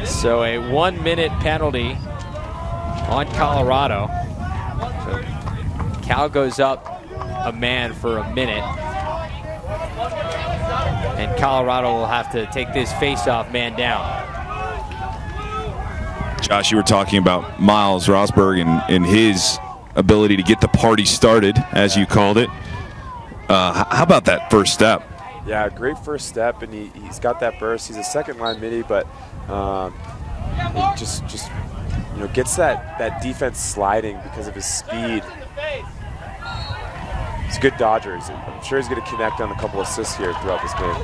So a 1-minute penalty on Colorado. So Cal goes up a man for a minute. And Colorado will have to take this face-off man down. Josh, you were talking about Miles Rosberg and his ability to get the party started, as you called it. How about that first step? Yeah, great first step, and he's got that burst. He's a second-line midi, but he just gets that defense sliding because of his speed. He's a good dodger. I'm sure he's going to connect on a couple assists here throughout this game.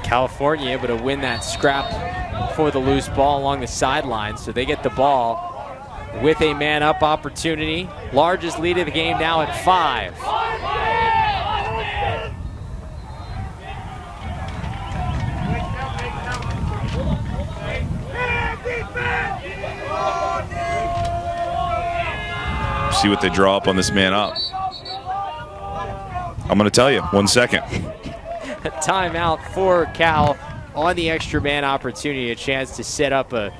California able to win that scrap for the loose ball along the sideline, so they get the ball with a man-up opportunity. Largest lead of the game now at 5. See what they draw up on this man up. I'm going to tell you, 1 second. A timeout for Cal on the extra man opportunity, a chance to set up a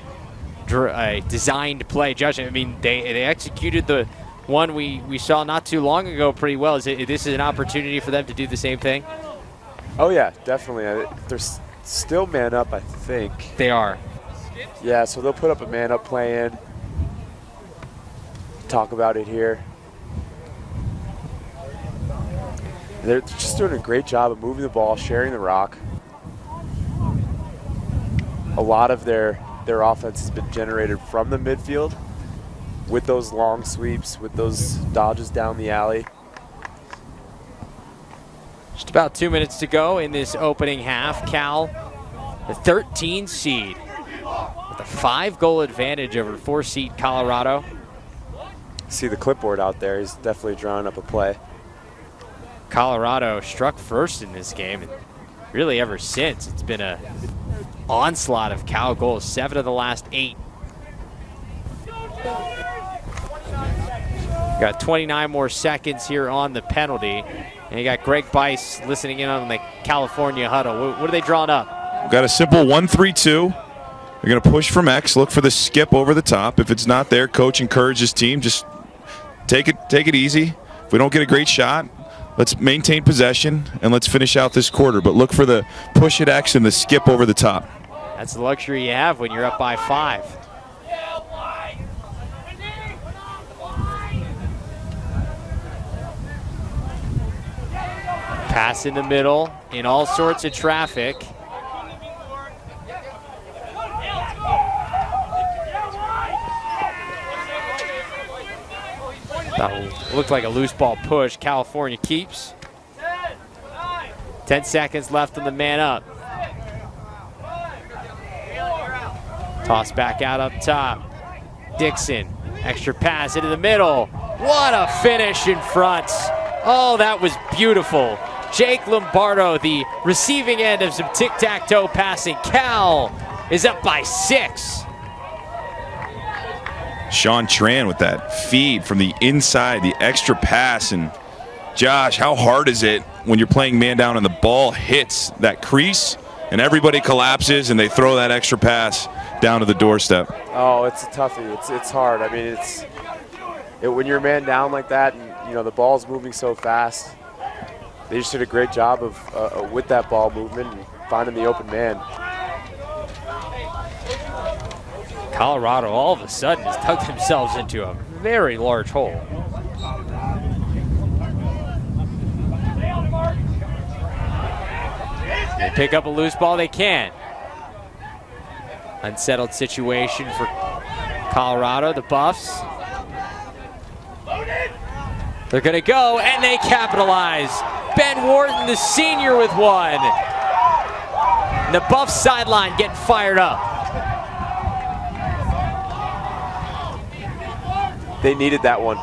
designed play. Josh, I mean, they executed the one we saw not too long ago pretty well. This is an opportunity for them to do the same thing? Oh, yeah, definitely. They're still man up, I think. They are. Yeah, so they'll put up a man up play in. Talk about it here. They're just doing a great job of moving the ball, sharing the rock. A lot of their offense has been generated from the midfield with those long sweeps, with those dodges down the alley. Just about 2 minutes to go in this opening half. Cal, the 13 seed, with a 5-goal advantage over 4-seed Colorado. See the clipboard out there. He's definitely drawing up a play. Colorado struck first in this game, and really ever since it's been a onslaught of Cal goals, 7 of the last 8. Got 29 more seconds here on the penalty, and you got Greg Bice listening in on the California huddle. What are they drawing up? We've got a simple 1-3-2. They're going to push from X, look for the skip over the top. If it's not there, coach encourages team, just take it easy. If we don't get a great shot, let's maintain possession and let's finish out this quarter. But look for the push at X and the skip over the top. That's the luxury you have when you're up by 5. Pass in the middle in all sorts of traffic. That looked like a loose ball push. California keeps. 10 seconds left on the man up. Toss back out up top. Dixon, extra pass into the middle. What a finish in front. Oh, that was beautiful. Jake Lombardo, the receiving end of some tic-tac-toe passing. Cal is up by 6. Sean Tran with that feed from the inside, the extra pass. And Josh, how hard is it when you're playing man down and the ball hits that crease and everybody collapses, and they throw that extra pass down to the doorstep. Oh, it's a toughie. It's hard. I mean, when you're a man down like that, and the ball's moving so fast, they just did a great job of with that ball movement and finding the open man. Colorado all of a sudden has dug themselves into a very large hole. They pick up a loose ball, they can. Unsettled situation for Colorado, the Buffs. They're gonna go, and they capitalize. Ben Wharton, the senior, with one. And the Buffs sideline getting fired up. They needed that one.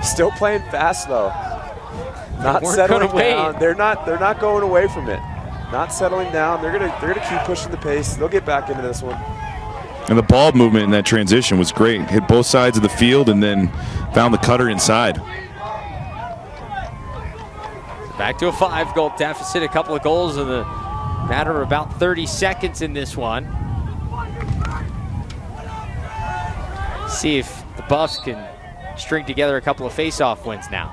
Still playing fast though. Not settling down. They're not going away from it. Not settling down. They're gonna keep pushing the pace. They'll get back into this one. And the ball movement in that transition was great. Hit both sides of the field and then found the cutter inside. Back to a 5-goal deficit. A couple of goals in the matter of about 30 seconds in this one. See if the Buffs can string together a couple of face-off wins now.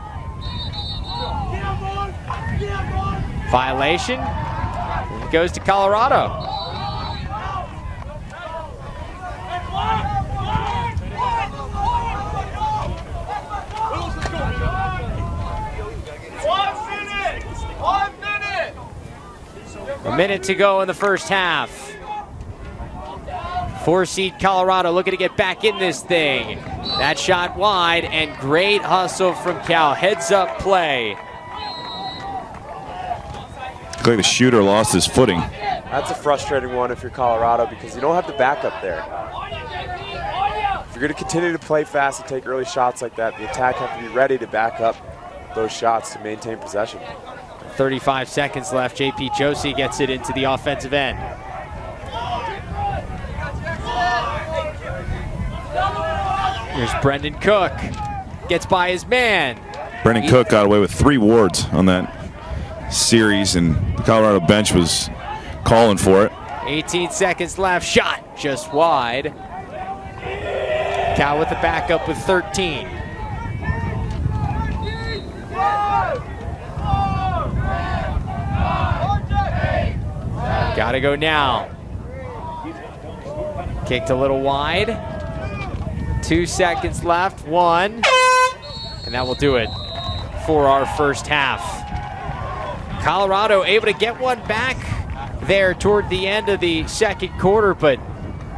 Violation. It goes to Colorado. A minute to go in the first half. 4-seed Colorado looking to get back in this thing. That shot wide, and great hustle from Cal. Heads up play. Looked like the shooter lost his footing. That's a frustrating one if you're Colorado, because you don't have the backup there. If you're going to continue to play fast and take early shots like that, the attack have to be ready to back up those shots to maintain possession. 35 seconds left. JP Josie gets it into the offensive end. Here's Brendan Cook. Gets by his man. Brendan Cook got away with 3 wards on that series, and the Colorado bench was calling for it. 18 seconds left. Shot just wide. Cal with the backup with 13. Gotta go now. Kicked a little wide. 2 seconds left. 1. And that will do it for our first half. Colorado able to get one back there toward the end of the second quarter, but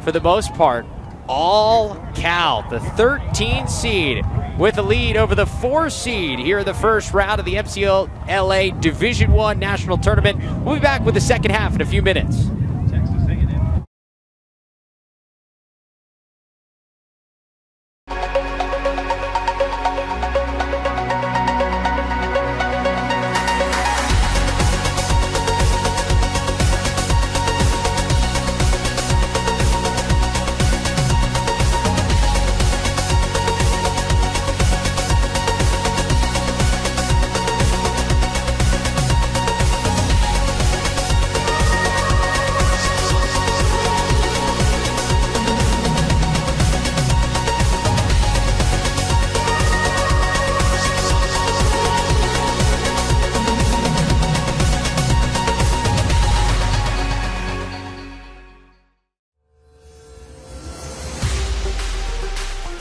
for the most part, all Cal, the 13 seed, with a lead over the 4 seed here in the first round of the MCLA Division I National Tournament. We'll be back with the second half in a few minutes.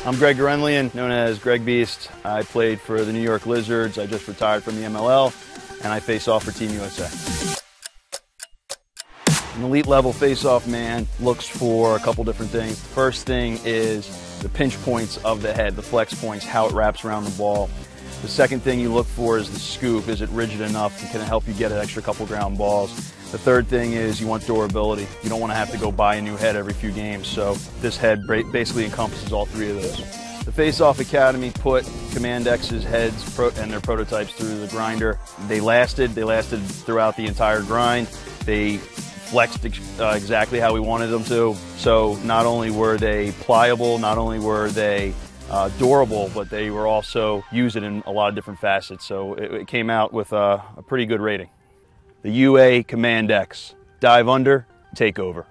I'm Greg Gorenlian, known as Greg Beast. I played for the New York Lizards. I just retired from the MLL, and I face off for Team USA. An elite level face-off man looks for a couple different things. The first thing is the pinch points of the head, the flex points, how it wraps around the ball. The second thing you look for is the scoop. Is it rigid enough and can it help you get an extra couple ground balls? The third thing is you want durability. You don't want to have to go buy a new head every few games, so this head basically encompasses all 3 of those. The Face-Off Academy put Command X's heads and their prototypes through the grinder. They lasted throughout the entire grind. They flexed exactly how we wanted them to. So not only were they pliable, not only were they durable, but they were also used in a lot of different facets. So it came out with a pretty good rating. The UA Command X. Dive under, take over.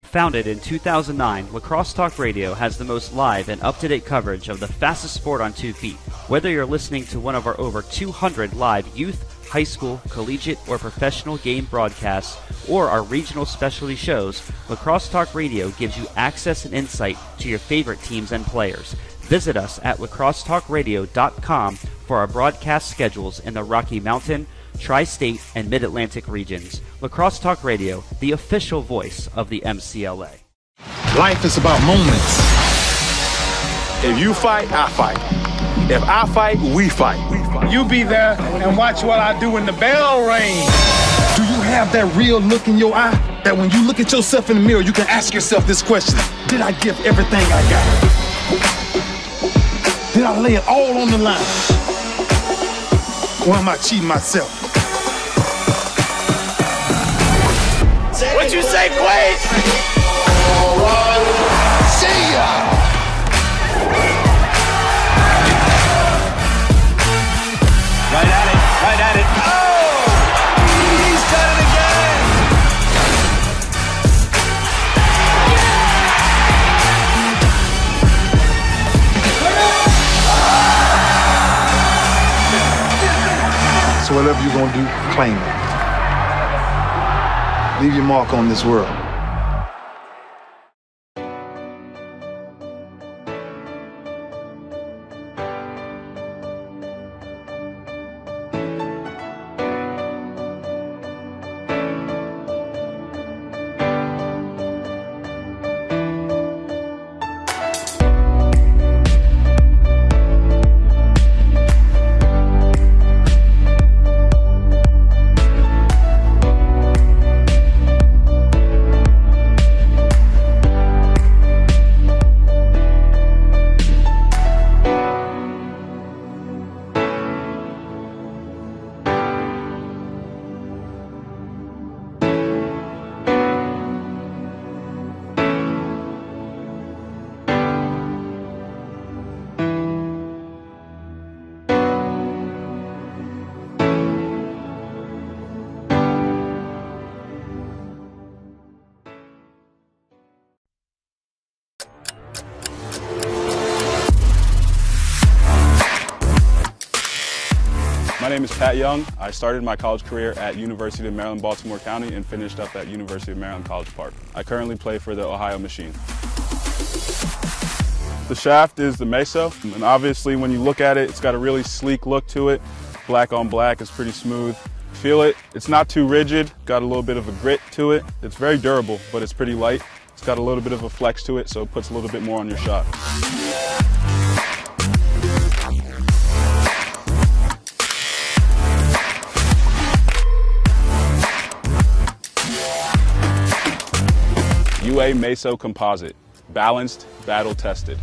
Founded in 2009, Lacrosse Talk Radio has the most live and up-to-date coverage of the fastest sport on 2 feet. Whether you're listening to one of our over 200 live youth, high school, collegiate, or professional game broadcasts, or our regional specialty shows, Lacrosse Talk Radio gives you access and insight to your favorite teams and players. Visit us at lacrossetalkradio.com for our broadcast schedules in the Rocky Mountain, Tri-State, and Mid-Atlantic regions. Lacrosse Talk Radio, the official voice of the MCLA. Life is about moments. If you fight, I fight. If I fight, we fight. You be there and watch what I do when the bell rings. Do you have that real look in your eye that when you look at yourself in the mirror, you can ask yourself this question: did I give everything I got? Did I lay it all on the line? Or am I cheating myself? What you say, Quaid? See ya! Right at it, right at it. Oh! He's done it again! So whatever you're gonna do, claim it. Leave your mark on this world. My name is Pat Young. I started my college career at University of Maryland, Baltimore County and finished up at University of Maryland, College Park. I currently play for the Ohio Machine. The shaft is the Meso, and obviously when you look at it, it's got a really sleek look to it. Black on black is pretty smooth. Feel it, it's not too rigid, got a little bit of a grit to it. It's very durable, but it's pretty light. It's got a little bit of a flex to it, so it puts a little bit more on your shot. UA Meso Composite, balanced, battle tested.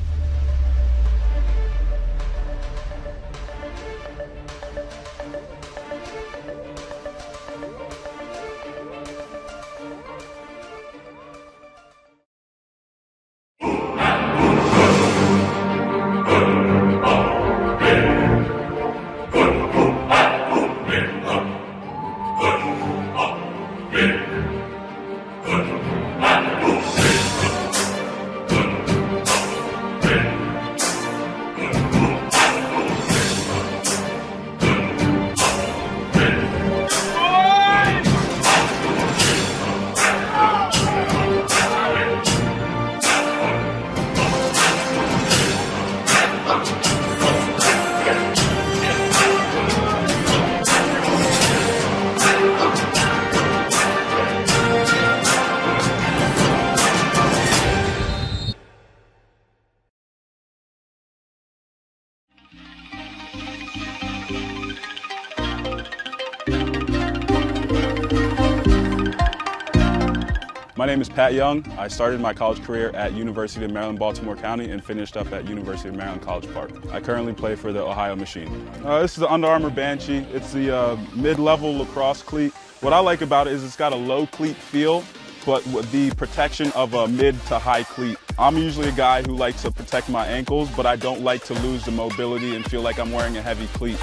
My name is Pat Young. I started my college career at University of Maryland, Baltimore County and finished up at University of Maryland, College Park. I currently play for the Ohio Machine. This is the Under Armour Banshee. It's the mid-level lacrosse cleat. What I like about it is it's got a low cleat feel, but with the protection of a mid to high cleat. I'm usually a guy who likes to protect my ankles, but I don't like to lose the mobility and feel like I'm wearing a heavy cleat.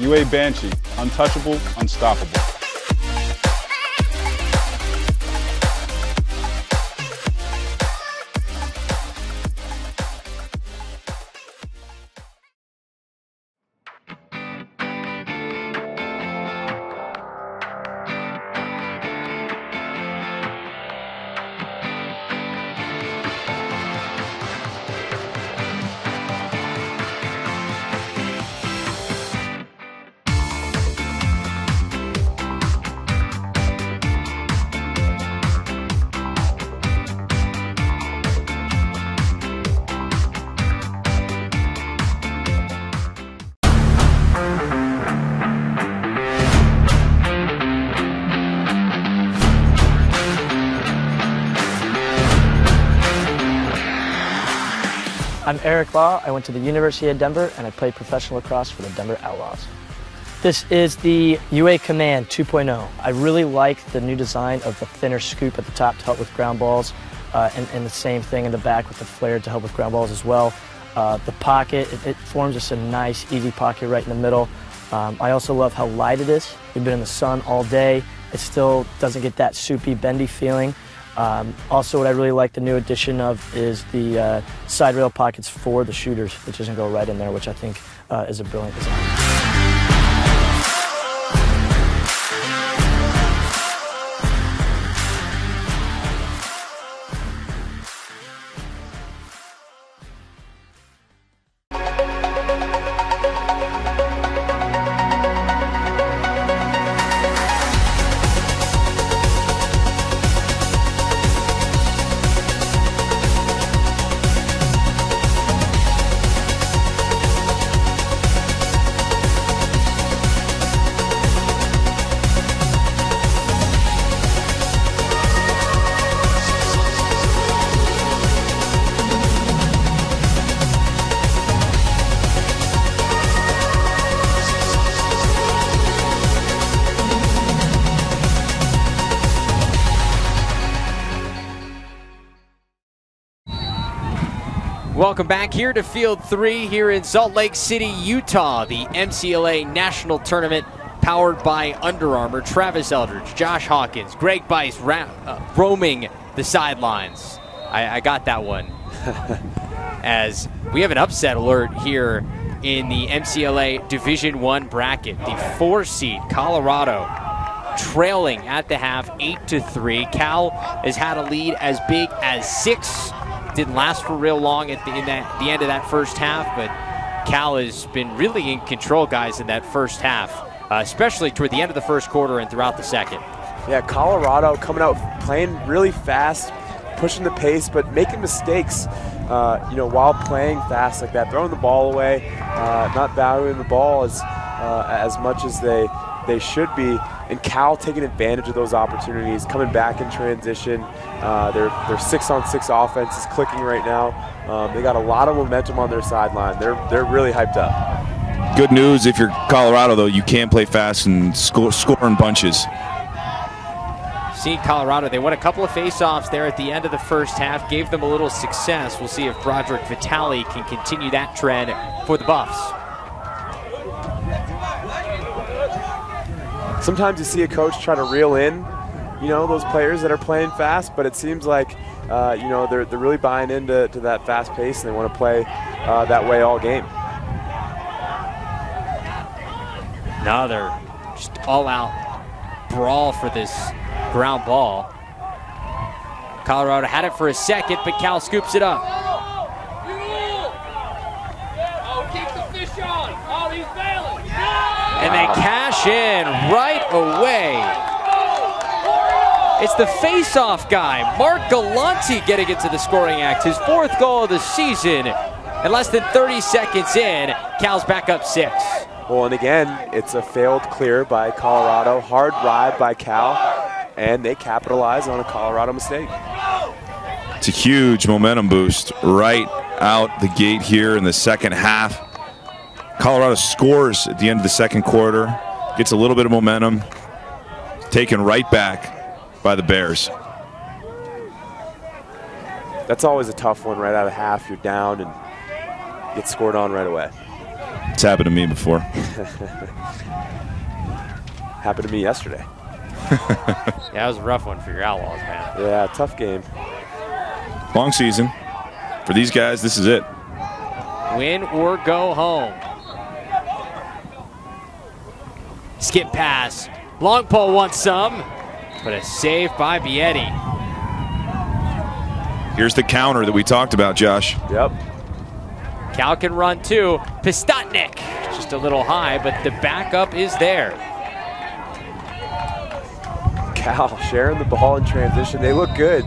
UA Banshee, untouchable, unstoppable. I'm Eric Law. I went to the University of Denver and I played professional lacrosse for the Denver Outlaws. This is the UA Command 2.0. I really like the new design of the thinner scoop at the top to help with ground balls, and the same thing in the back with the flare to help with ground balls as well. The pocket, it forms just a nice, easy pocket right in the middle. I also love how light it is. We've been in the sun all day. It still doesn't get that soupy, bendy feeling. Also, what I really like the new addition of is the side rail pockets for the shooters, which doesn't go right in there, which I think is a brilliant design. Welcome back here to Field 3 here in Salt Lake City, Utah. The MCLA National Tournament powered by Under Armour. Travis Eldridge, Josh Hawkins, Greg Bice roaming the sidelines. I got that one. As we have an upset alert here in the MCLA Division I bracket. The 4 seed Colorado trailing at the half 8-3. Cal has had a lead as big as 6. Didn't last for real long at the end of that first half, but Cal has been really in control, guys, in that first half, especially toward the end of the first quarter and throughout the second. Yeah, Colorado coming out playing really fast, pushing the pace, but making mistakes, while playing fast like that, throwing the ball away, not valuing the ball as much as they should be. And Cal taking advantage of those opportunities, coming back in transition. Their 6-on-6 offense is clicking right now. They got a lot of momentum on their sideline. They're really hyped up. Good news if you're Colorado, though, you can play fast and score in bunches. See Colorado, they won a couple of face-offs there at the end of the first half, gave them a little success. We'll see if Broderick Vitale can continue that trend for the Buffs. Sometimes you see a coach try to reel in, those players that are playing fast, but it seems like, they're really buying into that fast pace and they want to play that way all game. No, they're just all-out brawl for this ground ball. Colorado had it for a second, but Cal scoops it up. And they cash in right away. It's the face-off guy, Mark Galanti, getting into the scoring act. His 4th goal of the season. And less than 30 seconds in, Cal's back up 6. Well, and again, it's a failed clear by Colorado. Hard ride by Cal, and they capitalize on a Colorado mistake. It's a huge momentum boost right out the gate here in the second half. Colorado scores at the end of the second quarter, gets a little bit of momentum, taken right back by the Bears. That's always a tough one right out of half. You're down and get scored on right away. It's happened to me before. Happened to me yesterday. Yeah, that was a rough one for your Outlaws, man. Yeah, tough game. Long season. For these guys, this is it. Win or go home. Skip pass. Long pole wants some, but a save by Bietti. Here's the counter that we talked about, Josh. Yep. Cal can run too. Pistotnik, just a little high, but the backup is there. Cal sharing the ball in transition. They look good.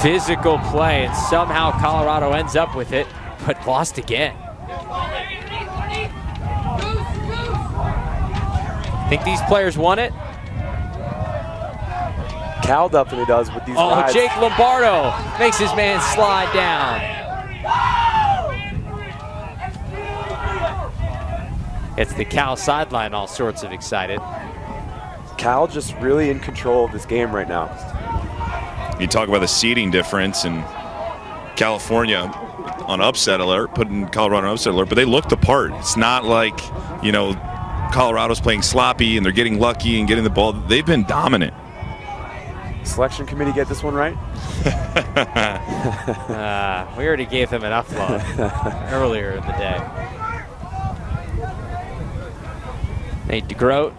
Physical play, and somehow Colorado ends up with it, but lost again. Think these players won it? Cal definitely does with these guys. Jake Lombardo makes his man slide down. It's the Cal sideline all sorts of excited. Cal just really in control of this game right now. You talk about the seeding difference, and California on upset alert, putting Colorado on upset alert, but they looked the part. It's not like, you know, Colorado's playing sloppy and they're getting lucky and getting the ball. They've been dominant. Selection committee get this one right? We already gave them enough love earlier in the day. Nate DeGroat.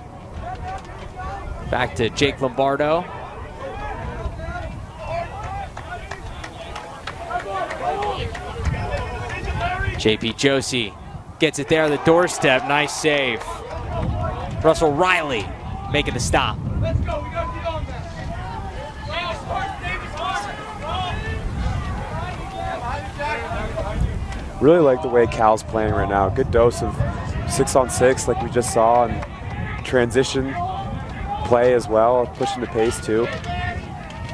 Back to Jake Lombardo. JP Josie gets it there on the doorstep. Nice save. Russell Riley making the stop. Really like the way Cal's playing right now. Good dose of 6-on-6 like we just saw, and transition play as well, pushing the pace too.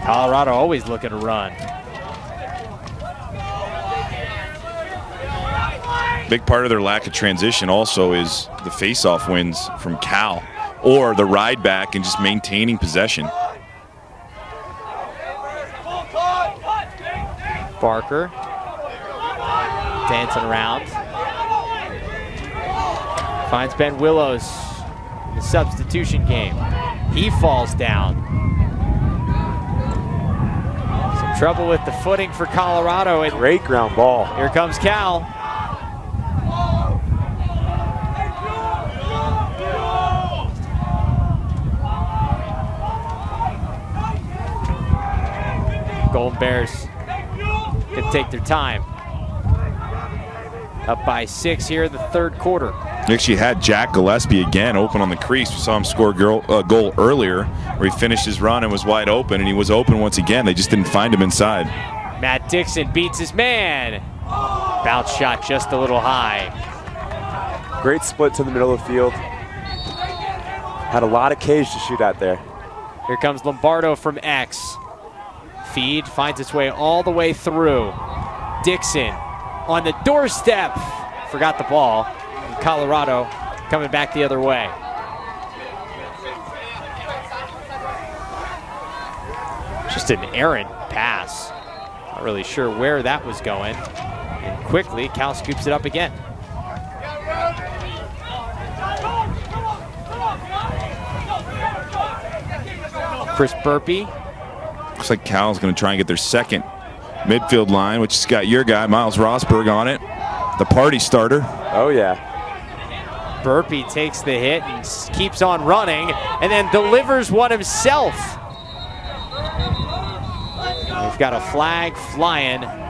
Colorado always looking to run. Big part of their lack of transition also is the face-off wins from Cal, or the ride back and just maintaining possession. Barker dancing around. Finds Ben Willows in the substitution game. He falls down. Some trouble with the footing for Colorado. And great ground ball. Here comes Cal. Golden Bears can take their time. Up by 6 here in the third quarter. They actually had Jack Gillespie again open on the crease. We saw him score a goal earlier where he finished his run and was wide open, and he was open once again. They just didn't find him inside. Matt Dixon beats his man. Bounce shot just a little high. Great split to the middle of the field. Had a lot of cage to shoot at there. Here comes Lombardo from X. Feed finds its way all the way through. Dixon on the doorstep. Forgot the ball. And Colorado coming back the other way. Just an errant pass. Not really sure where that was going. And quickly, Cal scoops it up again. Chris Burpee. Looks like Cal's going to try and get their second midfield line, which has got your guy, Miles Rosberg, on it. The party starter. Oh, yeah. Burpee takes the hit and keeps on running and then delivers one himself. We've got a flag flying. A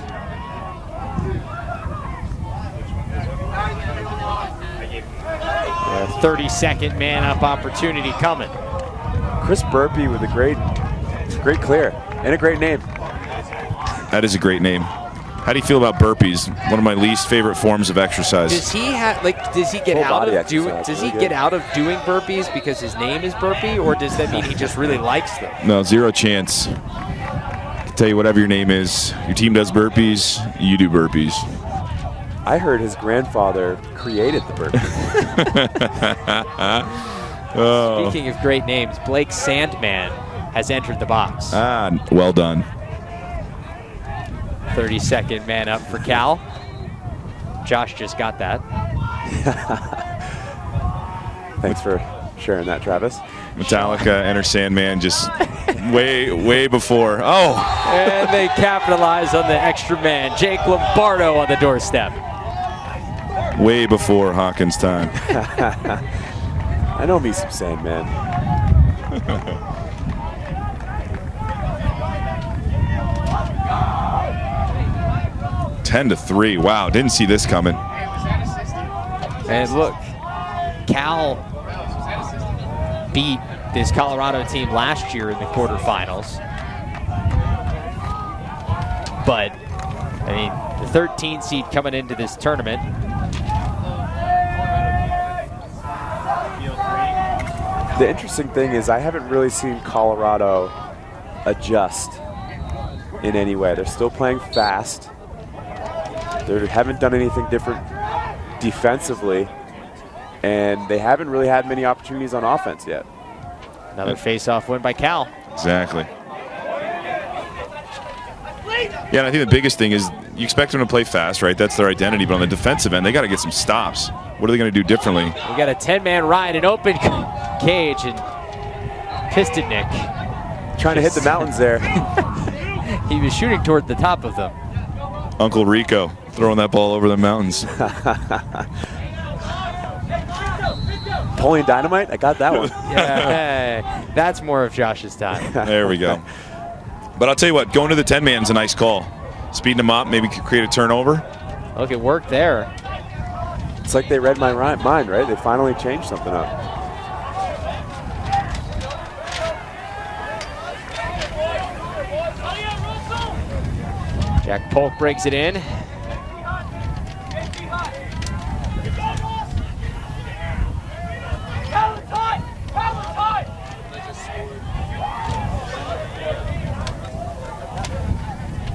30-second man-up opportunity coming. Chris Burpee with a great clear and a great name. That is a great name. How do you feel about burpees? One of my least favorite forms of exercise. Does he have does he get out of doing burpees because his name is Burpee, or does that mean he just really likes them? No, zero chance. I can tell you whatever your name is. Your team does burpees, you do burpees. I heard his grandfather created the burger. Oh. Speaking of great names, Blake Sandman has entered the box. Well done. 32nd man up for Cal. Josh just got that. Thanks for sharing that, Travis. Metallica enter Sandman just way before. Oh! And they capitalize on the extra man. Jake Lombardo on the doorstep. Way before Hawkins' time. I know me some Sandman. 10-3. Wow, didn't see this coming. And look, Cal beat this Colorado team last year in the quarterfinals. But, I mean, the 13 seed coming into this tournament. The interesting thing is I haven't really seen Colorado adjust in any way. They're still playing fast. They haven't done anything different defensively, and they haven't really had many opportunities on offense yet. Another face-off win by Cal. Exactly. Yeah, and I think the biggest thing is you expect them to play fast, right? That's their identity. But on the defensive end, they got to get some stops. What are they going to do differently? We got a 10-man ride, an open cage, and Piston Nick trying to hit the mountains there. He was shooting toward the top of them. Uncle Rico throwing that ball over the mountains. Napoleon Dynamite? I got that one. Yeah, that's more of Josh's time. There we go. But I'll tell you what, going to the 10-man is a nice call. Speeding them up, maybe create a turnover. Look, it worked there. It's like they read my mind, right? They finally changed something up. Jack Polk brings it in.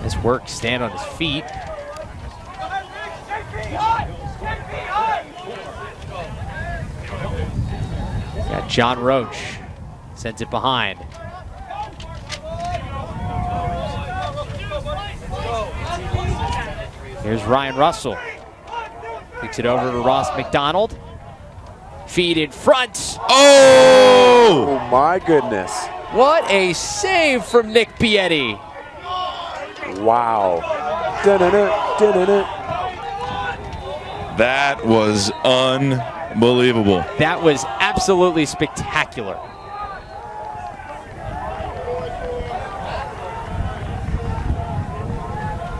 This work, stand on his feet. Got John Roach, sends it behind. Here's Ryan Russell. Kicks it over to Ross McDonald. Feed in front. Oh! Oh my goodness. What a save from Nick Bietti. Wow. Dun-dun-dun, dun-dun-dun. That was unbelievable. That was absolutely spectacular.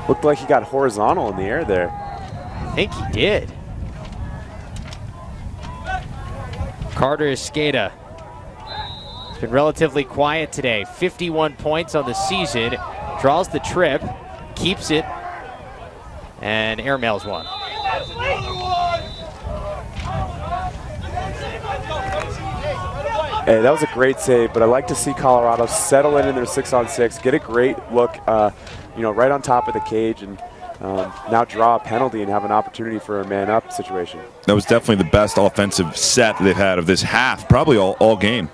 Looked like he got horizontal in the air there. I think he did. Carter Escada has been relatively quiet today. 51 points on the season. Draws the trip, keeps it, and airmails one. Hey, that was a great save, but I like to see Colorado settle in their 6-on-6, get a great look, right on top of the cage, and now draw a penalty and have an opportunity for a man-up situation. That was definitely the best offensive set they've had of this half, probably all game.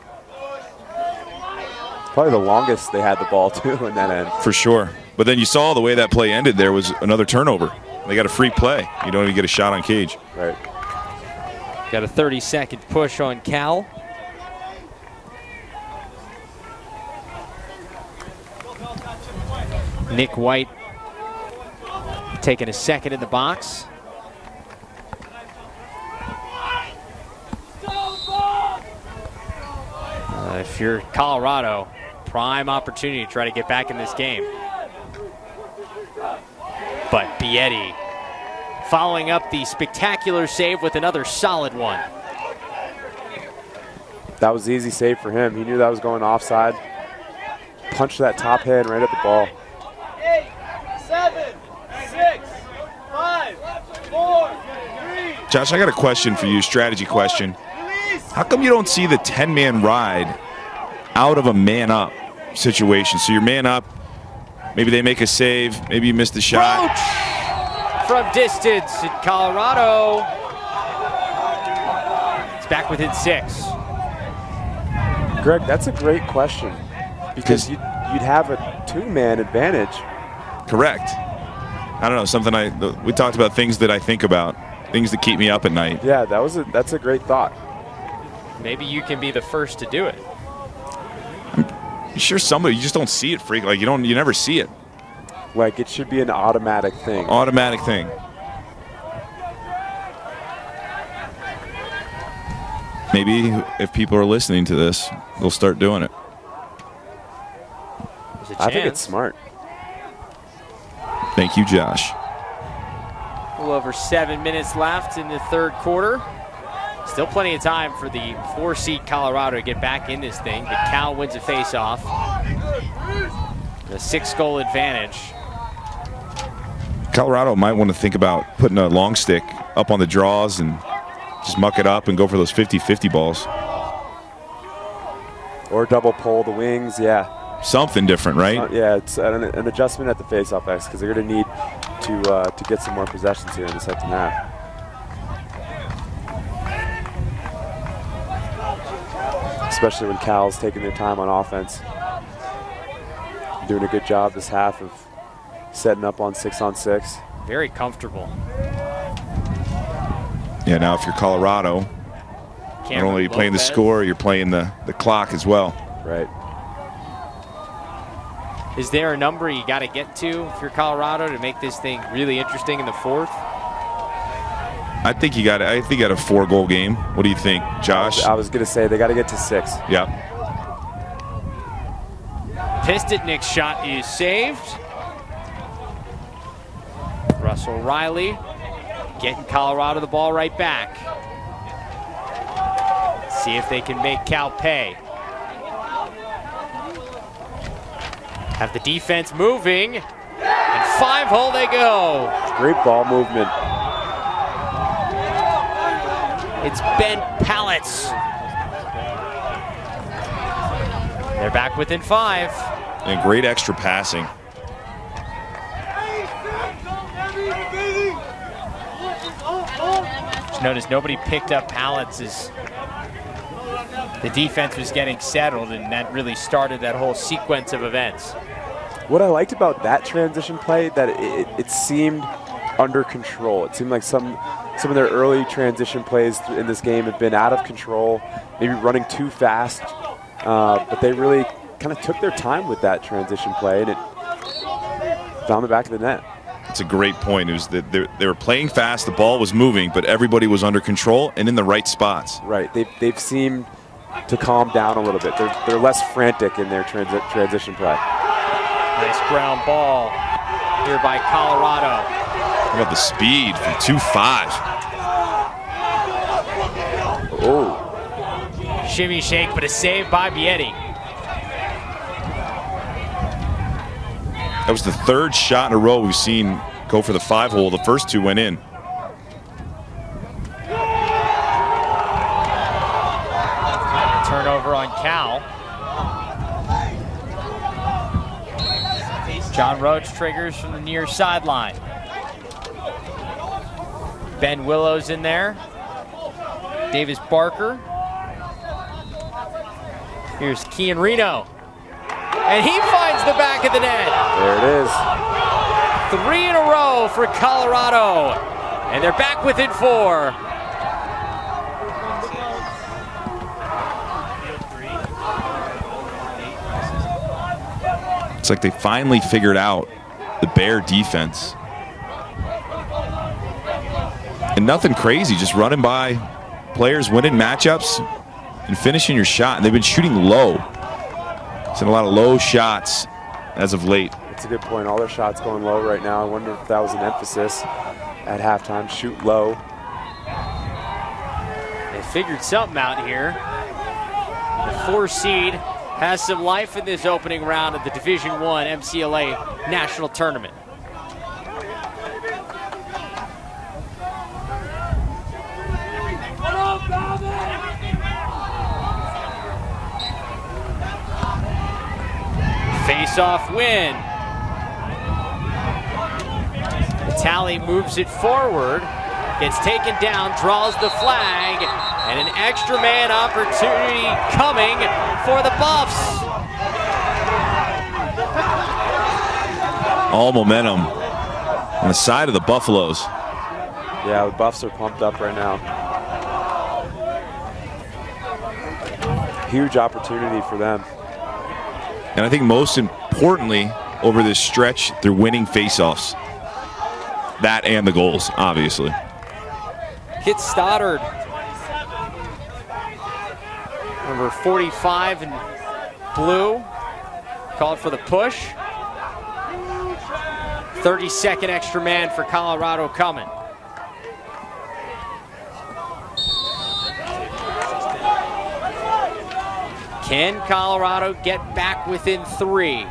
Probably the longest they had the ball, too, in that end. For sure. But then you saw the way that play ended. There was another turnover. They got a free play. You don't even get a shot on cage. Right. Got a 30-second push on Cal. Nick White taking a second in the box. If you're Colorado, prime opportunity to try to get back in this game. But Bietti following up the spectacular save with another solid one. That was the easy save for him. He knew that was going offside. Punched that top hand right at the ball. 8, 7, 6, 5, 4, 3. Josh, I got a question for you, strategy question. How come you don't see the 10-man ride out of a man-up situation? So you're man up, maybe they make a save, maybe you miss the shot. from distance, and Colorado is back within 6. Greg, that's a great question because you'd have a 2-man advantage. Correct. I don't know, something we talked about things that I think about, things that keep me up at night. Yeah, that's a great thought. Maybe you can be the first to do it. I'm sure somebody, you just don't see it like you never see it. Like it should be an automatic thing. Automatic thing. Maybe if people are listening to this, they'll start doing it. I think it's smart. Thank you, Josh. A little over 7 minutes left in the third quarter. Still plenty of time for the 4-seed Colorado to get back in this thing. But Cal wins a face-off. The 6-goal advantage. Colorado might want to think about putting a long stick up on the draws and just muck it up and go for those 50-50 balls. Or double pull the wings, yeah. Something different, right? Yeah, it's an adjustment at the face-off X because they're going to need to get some more possessions here in the second half. Especially when Cal's taking their time on offense. Doing a good job this half of setting up on 6-on-6. Very comfortable. Yeah, now if you're Colorado, not only are you playing the score, you're playing the clock as well. Right. Is there a number you got to get to if you're Colorado to make this thing really interesting in the fourth? I think you got a 4-goal game. What do you think, Josh? I was going to say they got to get to 6. Yep. Pistitnik's shot is saved. Russell Riley getting Colorado the ball right back. See if they can make Cal pay. Have the defense moving, and 5-hole they go. Great ball movement. It's Ben Pallets. They're back within 5. And great extra passing. Just notice nobody picked up Pallets as the defense was getting settled, and that really started that whole sequence of events. What I liked about that transition play, that it seemed under control. It seemed like some of their early transition plays in this game have been out of control, maybe running too fast, but they really kind of took their time with that transition play, and it found the back of the net. That's a great point. It was that they were playing fast, the ball was moving, but everybody was under control and in the right spots. Right. They've seemed to calm down a little bit. They're less frantic in their transition play. Nice ground ball here by Colorado. How about the speed from 2-5? Oh. Shimmy shake, but a save by Bietti. That was the 3rd shot in a row we've seen go for the 5-hole. The first 2 went in. Turnover on Cal. John Roach triggers from the near sideline. Ben Willow's in there. Davis Barker. Here's Kean Reno. And he finds the back of the net. There it is. 3 in a row for Colorado. And they're back within 4. It's like they finally figured out the Bear defense. And nothing crazy, just running by players, winning matchups, and finishing your shot. And they've been shooting low. Seen a lot of low shots as of late. That's a good point. All their shots going low right now. I wonder if that was an emphasis at halftime. Shoot low. They figured something out here. The 4-seed has some life in this opening round of the Division I MCLA National Tournament. Face-off win. Nat'l moves it forward, gets taken down, draws the flag, and an extra man opportunity coming for the Buffs. All momentum on the side of the Buffaloes. Yeah, the Buffs are pumped up right now. Huge opportunity for them. And I think most importantly, over this stretch, they're winning faceoffs. That and the goals, obviously. Hits Stoddard. Number 45 in blue. Called for the push. 30-second extra man for Colorado coming. Can Colorado get back within 3?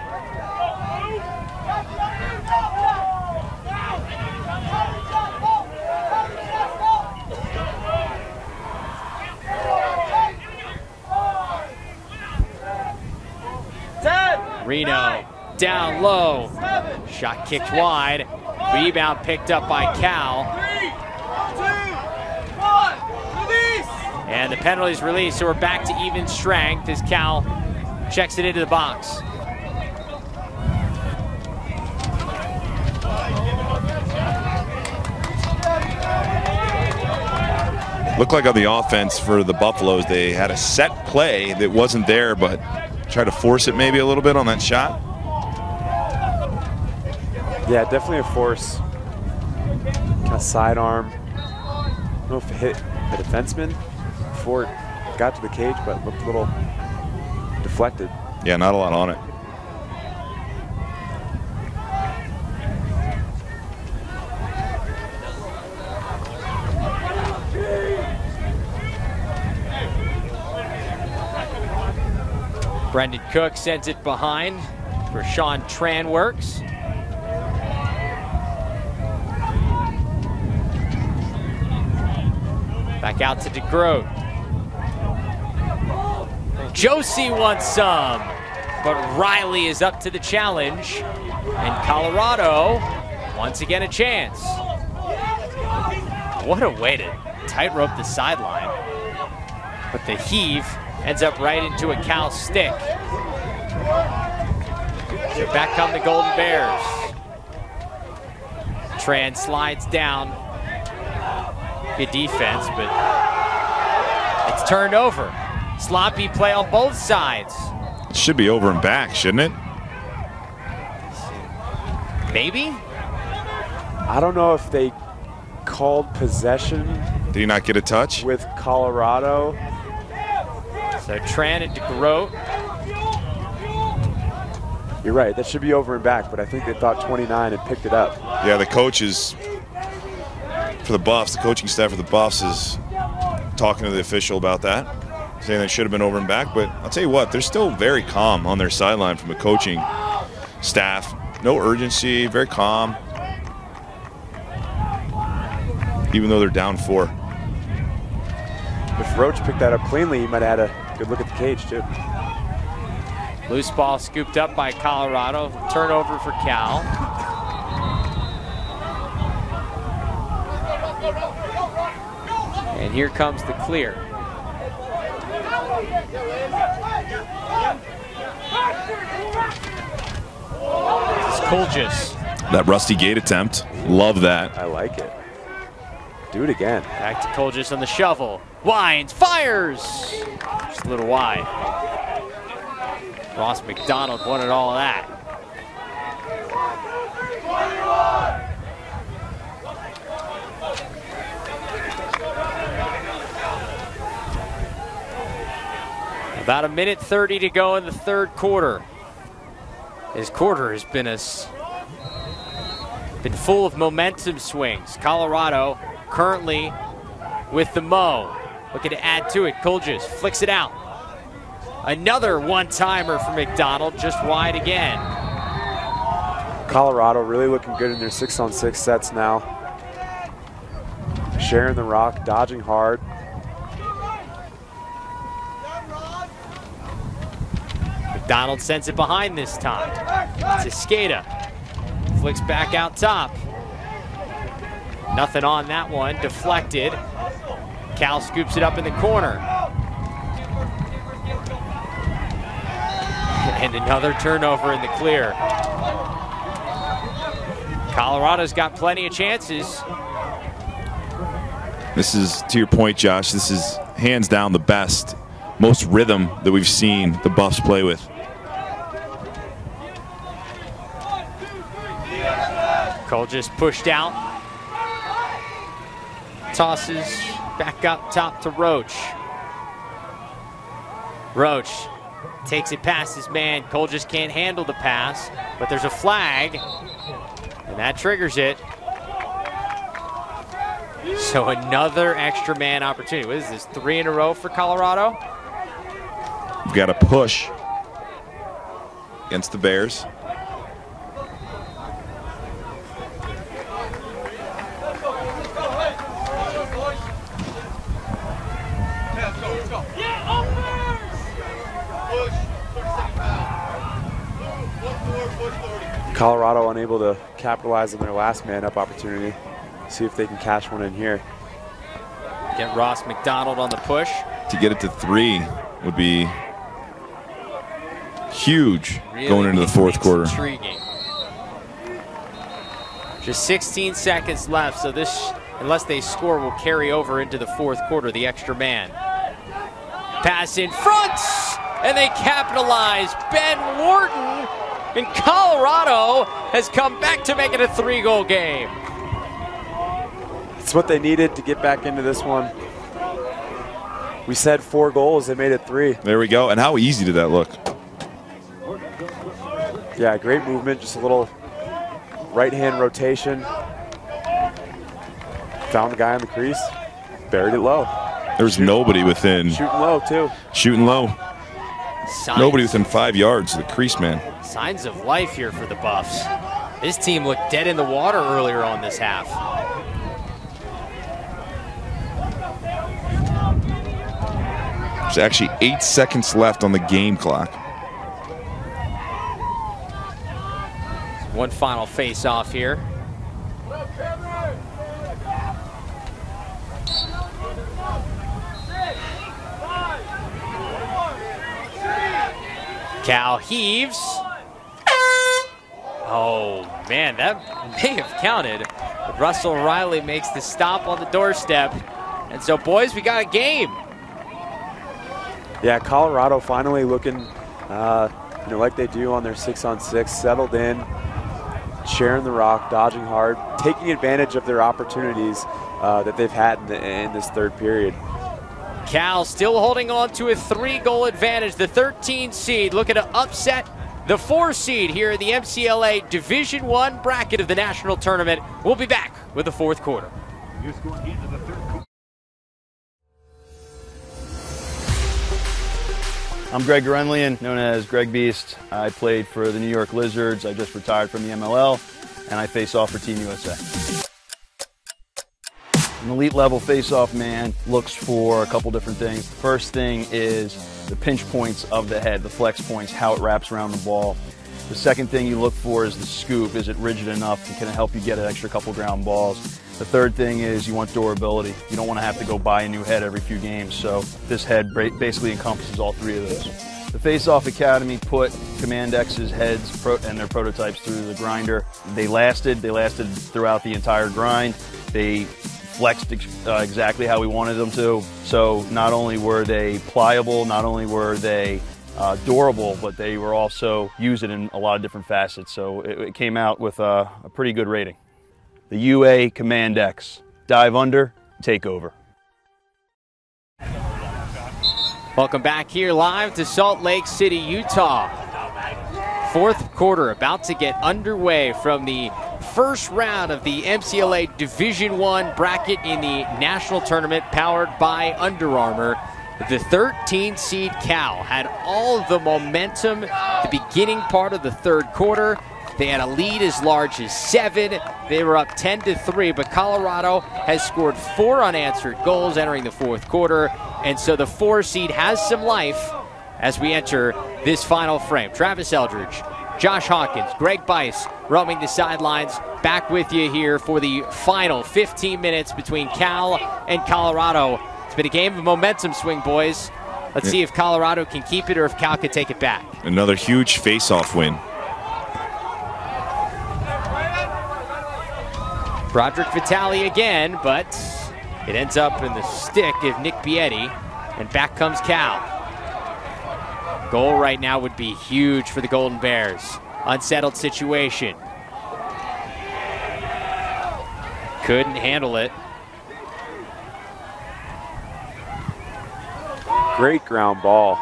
Reno down low. Shot kicked wide. Rebound picked up by Cal. 3, 2, 1, release! And the penalty's released, so we're back to even strength as Cal checks it into the box. Looked like on the offense for the Buffaloes, they had a set play that wasn't there, but tried to force it maybe a little bit on that shot. Yeah, definitely a force. Kind of sidearm. I don't know if it hit the defenseman before it got to the cage, but looked a little deflected. Yeah, not a lot on it. Brendan Cook sends it behind for Sean Tranworks. Back out to DeGroat. Josie wants some, but Riley is up to the challenge, and Colorado once again a chance. What a way to tightrope the sideline, but the heave ends up right into a Cal stick. So back come the Golden Bears. Tran slides down. Good defense, but it's turned over. Sloppy play on both sides. It should be over and back, shouldn't it? Maybe? I don't know if they called possession. Did he not get a touch? With Colorado. So Tran and DeGroat. You're right, that should be over and back, but I think they thought 29 and picked it up. Yeah, the coaches for the Buffs, the coaching staff for the Buffs is talking to the official about that, saying they should have been over and back, but I'll tell you what, they're still very calm on their sideline from the coaching staff. No urgency, very calm, even though they're down 4. If Roach picked that up cleanly, he might have had a good look at the cage, too. Loose ball scooped up by Colorado. Turnover for Cal. And here comes the clear. This is Kulgis. That Rusty Gate attempt, love that. I like it. Do it again. Back to Kulgis on the shovel. Winds, fires! Just a little wide. Ross McDonald wanted all of that. About 1:30 to go in the third quarter. His quarter has been full of momentum swings. Colorado currently with the Mo. Looking to add to it. Kulgis flicks it out. Another one-timer for McDonald, just wide again. Colorado really looking good in their 6-on-6 sets now. Sharing the rock, dodging hard. McDonald sends it behind this time. It's Escada. Flicks back out top. Nothing on that one, deflected. Cal scoops it up in the corner. And another turnover in the clear. Colorado's got plenty of chances. This is, to your point, Josh, this is hands down the best, most rhythm that we've seen the Buffs play with. Cole just pushed out. Tosses back up top to Roach. Roach takes it past his man. Cole just can't handle the pass, but there's a flag, and that triggers it. So another extra man opportunity. What is this, 3 in a row for Colorado? We've got a push against the Bears. Colorado unable to capitalize on their last man up opportunity. See if they can cash one in here. Get Ross McDonald on the push. To get it to 3 would be huge Really going into the fourth quarter. Intriguing. Just 16 seconds left, so this, unless they score, will carry over into the fourth quarter, the extra man. Pass in front, and they capitalize. Ben Wharton, and Colorado has come back to make it a 3-goal game. It's what they needed to get back into this one. We said 4 goals, they made it 3. There we go. And how easy did that look? Yeah, great movement, just a little right-hand rotation. Found the guy on the crease, buried it low. There's nobody within. Shooting low, too. Shooting low. Nobody within 5 yards of the crease man. Signs of life here for the Buffs. This team looked dead in the water earlier on this half. There's actually 8 seconds left on the game clock. One final face-off here. Cal heaves. Oh, man, that may have counted. But Russell Riley makes the stop on the doorstep. And so, boys, we got a game. Yeah, Colorado finally looking like they do on their 6-on-6, settled in, sharing the rock, dodging hard, taking advantage of their opportunities that they've had in this third period. Cal still holding on to a 3-goal advantage. The 13 seed looking to upset the 4 seed here in the MCLA Division I bracket of the national tournament. We'll be back with the fourth quarter. I'm Greg Gurenlian, known as Greg Beast. I played for the New York Lizards. I just retired from the MLL, and I face off for Team USA. An elite level face-off man looks for a couple different things. The first thing is the pinch points of the head, the flex points, how it wraps around the ball. The second thing you look for is the scoop. Is it rigid enough? Can it help you get an extra couple ground balls? The third thing is you want durability. You don't want to have to go buy a new head every few games, so this head basically encompasses all 3 of those. The Face-Off Academy put Command X's heads and their prototypes through the grinder. They lasted throughout the entire grind. They flexed exactly how we wanted them to. So not only were they pliable, not only were they durable, but they were also used in a lot of different facets. So it came out with a pretty good rating. The UA Command X. Dive under, take over. Welcome back here live to Salt Lake City, Utah. Fourth quarter about to get underway from the first round of the MCLA Division I bracket in the national tournament powered by Under Armour. The 13 seed Cal had all the momentum at the beginning part of the third quarter. They had a lead as large as 7. They were up 10-3, but Colorado has scored 4 unanswered goals entering the fourth quarter, and so the 4 seed has some life as we enter this final frame. Travis Eldridge, Josh Hawkins, Greg Bice roaming the sidelines back with you here for the final 15 minutes between Cal and Colorado. It's been a game of momentum swing, boys. Let's see if Colorado can keep it or if Cal can take it back. Another huge face-off win. Broderick Vitale again, but it ends up in the stick of Nick Bietti, and back comes Cal. Goal right now would be huge for the Golden Bears. Unsettled situation. Couldn't handle it. Great ground ball.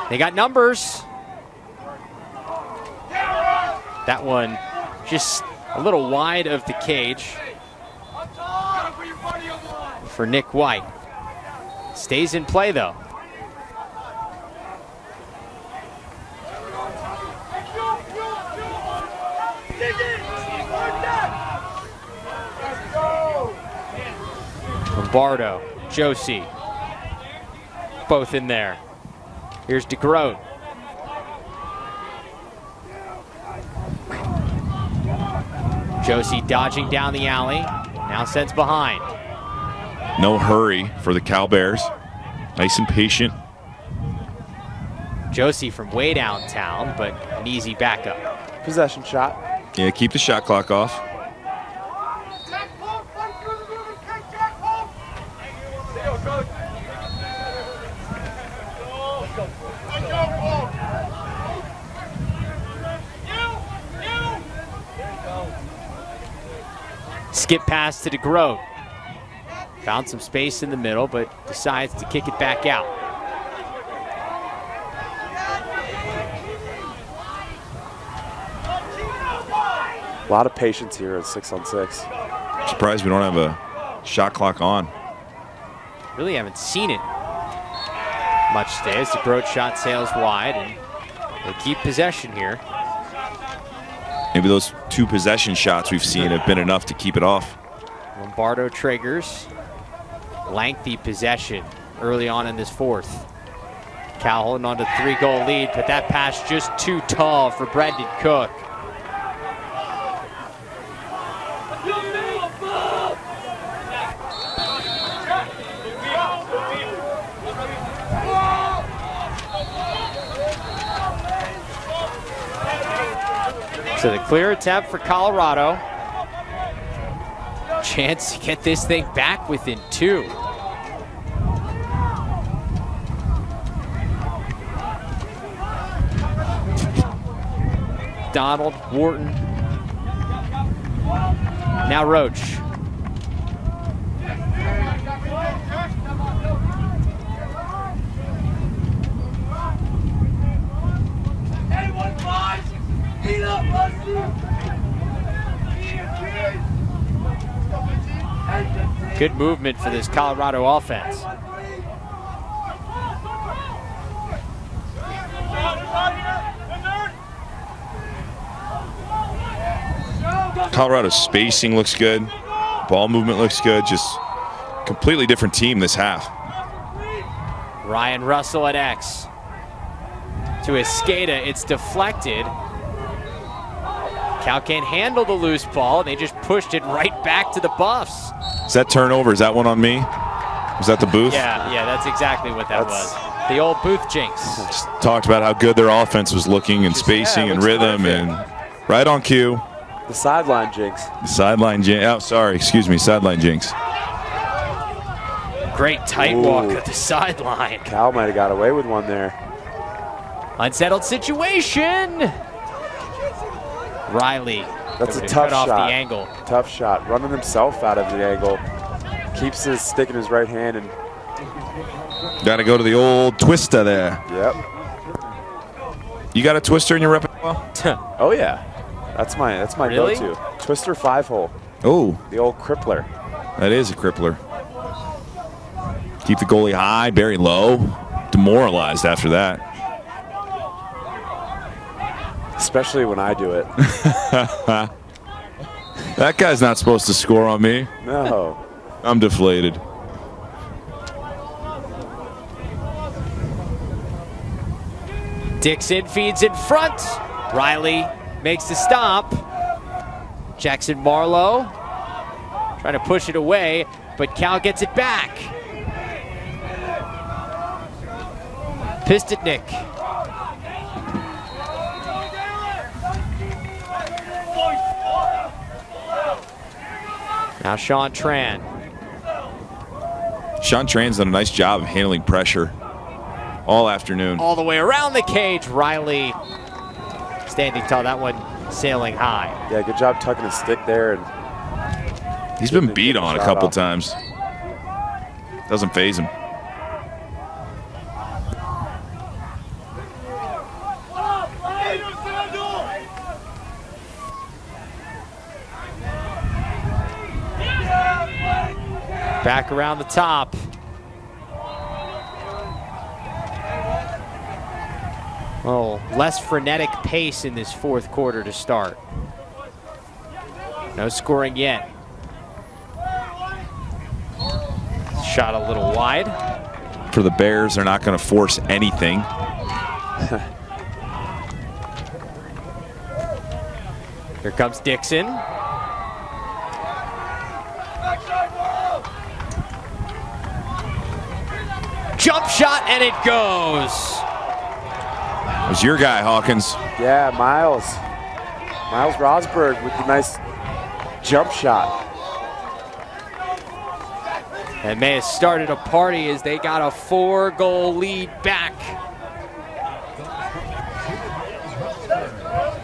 They got numbers. That one just a little wide of the cage for Nick White. Stays in play though. Lombardo, Josie, both in there. Here's DeGroat. Josie dodging down the alley, now sends behind. No hurry for the Cal Bears. Nice and patient. Josie from way downtown, but an easy backup. Possession shot. Yeah, keep the shot clock off. Skip pass to DeGroat. Found some space in the middle, but decides to kick it back out. A lot of patience here at 6-on-6. Surprised we don't have a shot clock on. Really haven't seen it much today as DeGroat shot sails wide, and they keep possession here. Maybe those 2 possession shots we've seen have been enough to keep it off. Lombardo triggers. Lengthy possession early on in this fourth. Cal holding on to 3-goal lead, but that pass just too tall for Brendan Cook. So the clear attempt for Colorado. Chance to get this thing back within 2. Donald, Wharton. Now Roach. Good movement for this Colorado offense. Colorado's spacing looks good. Ball movement looks good. Just completely different team this half. Ryan Russell at X. To Escada, it's deflected. Cal can't handle the loose ball, and they just pushed it right back to the Buffs. Is that turnover? Is that one on me? Was that the Booth? Yeah, that's exactly what that was. The old Booth jinx. Just talked about how good their offense was looking and spacing and rhythm and right on cue. The sideline jinx. The sideline jinx. Oh, sorry. Excuse me. Sideline jinx. Great tight walk at the sideline. Cal might have got away with one there. Unsettled situation. Riley. That's a tough off shot. The angle. Tough shot. Running himself out of the angle. Keeps his stick in his right hand and. Got to go to the old twister there. Yep. You got a twister in your repertoire? Oh yeah, that's my really? go-to. Twister 5-hole. Oh. The old crippler. That is a crippler. Keep the goalie high, bury low. Demoralized after that. Especially when I do it. That guy's not supposed to score on me. No. I'm deflated. Dixon feeds in front. Riley makes the stop. Jackson Marlowe trying to push it away, but Cal gets it back. Pistotnik. Now Sean Tran. Sean Tran's done a nice job of handling pressure all afternoon. All the way around the cage. Riley standing tall. That one sailing high. Yeah, good job tucking his stick there. And he's been beat on a couple times. Doesn't faze him. Back around the top. Oh, less frenetic pace in this fourth quarter to start. No scoring yet. Shot a little wide. For the Bears, they're not going to force anything. Here comes Dixon. Jump shot, and it goes. It was your guy, Hawkins. Yeah, Miles Rosberg with the nice jump shot. And may have started a party as they got a 4-goal lead back.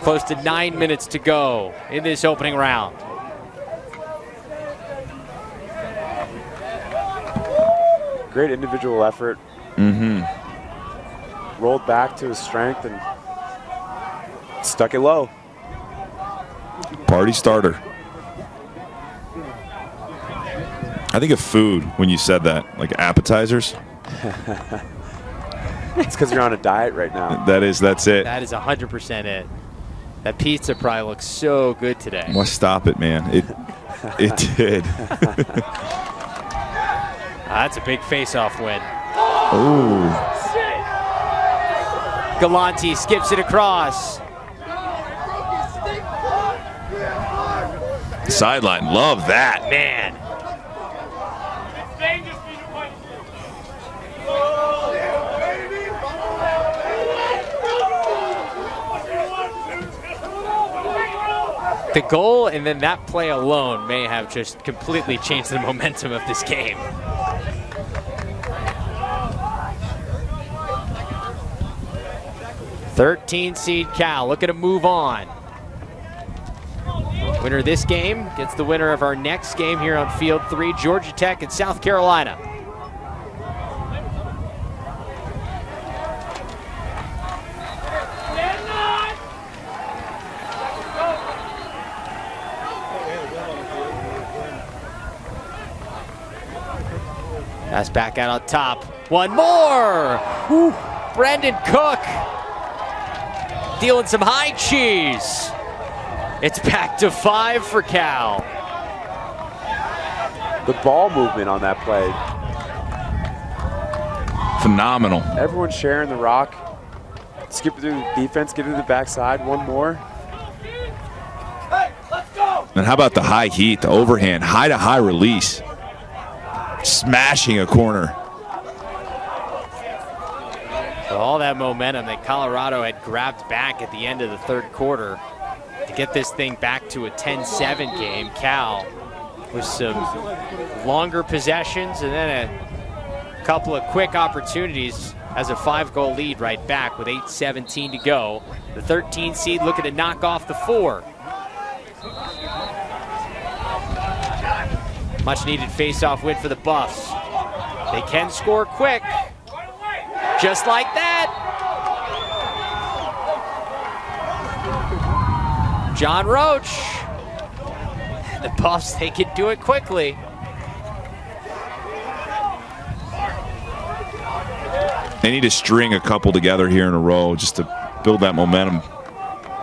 Close to 9 minutes to go in this opening round. Great individual effort. Rolled back to his strength and stuck it low. Party starter. I think of food when you said that, like appetizers. It's because you're on a diet right now. That's it. That is 100% it. That pizza probably looks so good today. Well, stop it, man. It did. That's a big face-off win. Ooh. Galante skips it across. Sideline, love that. Man. The goal and then that play alone may have just completely changed the momentum of this game. #13 seed Cal looking to move on. Winner of this game gets the winner of our next game here on Field 3, Georgia Tech and South Carolina. That's back out on top. One more! Whew. Brendan Cook dealing some high cheese. It's back to 5 for Cal. The ball movement on that play. Phenomenal. Everyone's sharing the rock. Skip through the defense, get to the backside. One more. And how about the high heat, the overhand, high-to-high release. Smashing a corner. So all that momentum that Colorado had grabbed back at the end of the third quarter to get this thing back to a 10-7 game. Cal with some longer possessions and then a couple of quick opportunities has a 5-goal lead right back with 8:17 to go. The 13 seed looking to knock off the 4. Much needed face-off win for the Buffs. They can score quick, just like that. John Roach. The Buffs, they can do it quickly. They need to string a couple together here in a row just to build that momentum.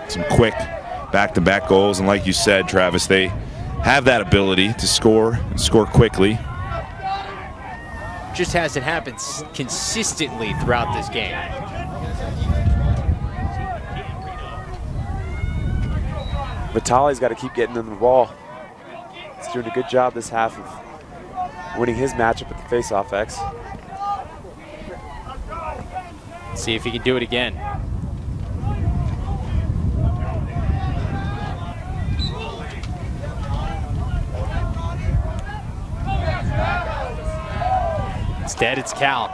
Some quick back-to-back goals, and like you said, Travis, they have that ability to score and score quickly. Just hasn't happened consistently throughout this game. Vitali's got to keep getting them the ball. He's doing a good job this half of winning his matchup at the face-off X. See if he can do it again. Instead, it's Cal.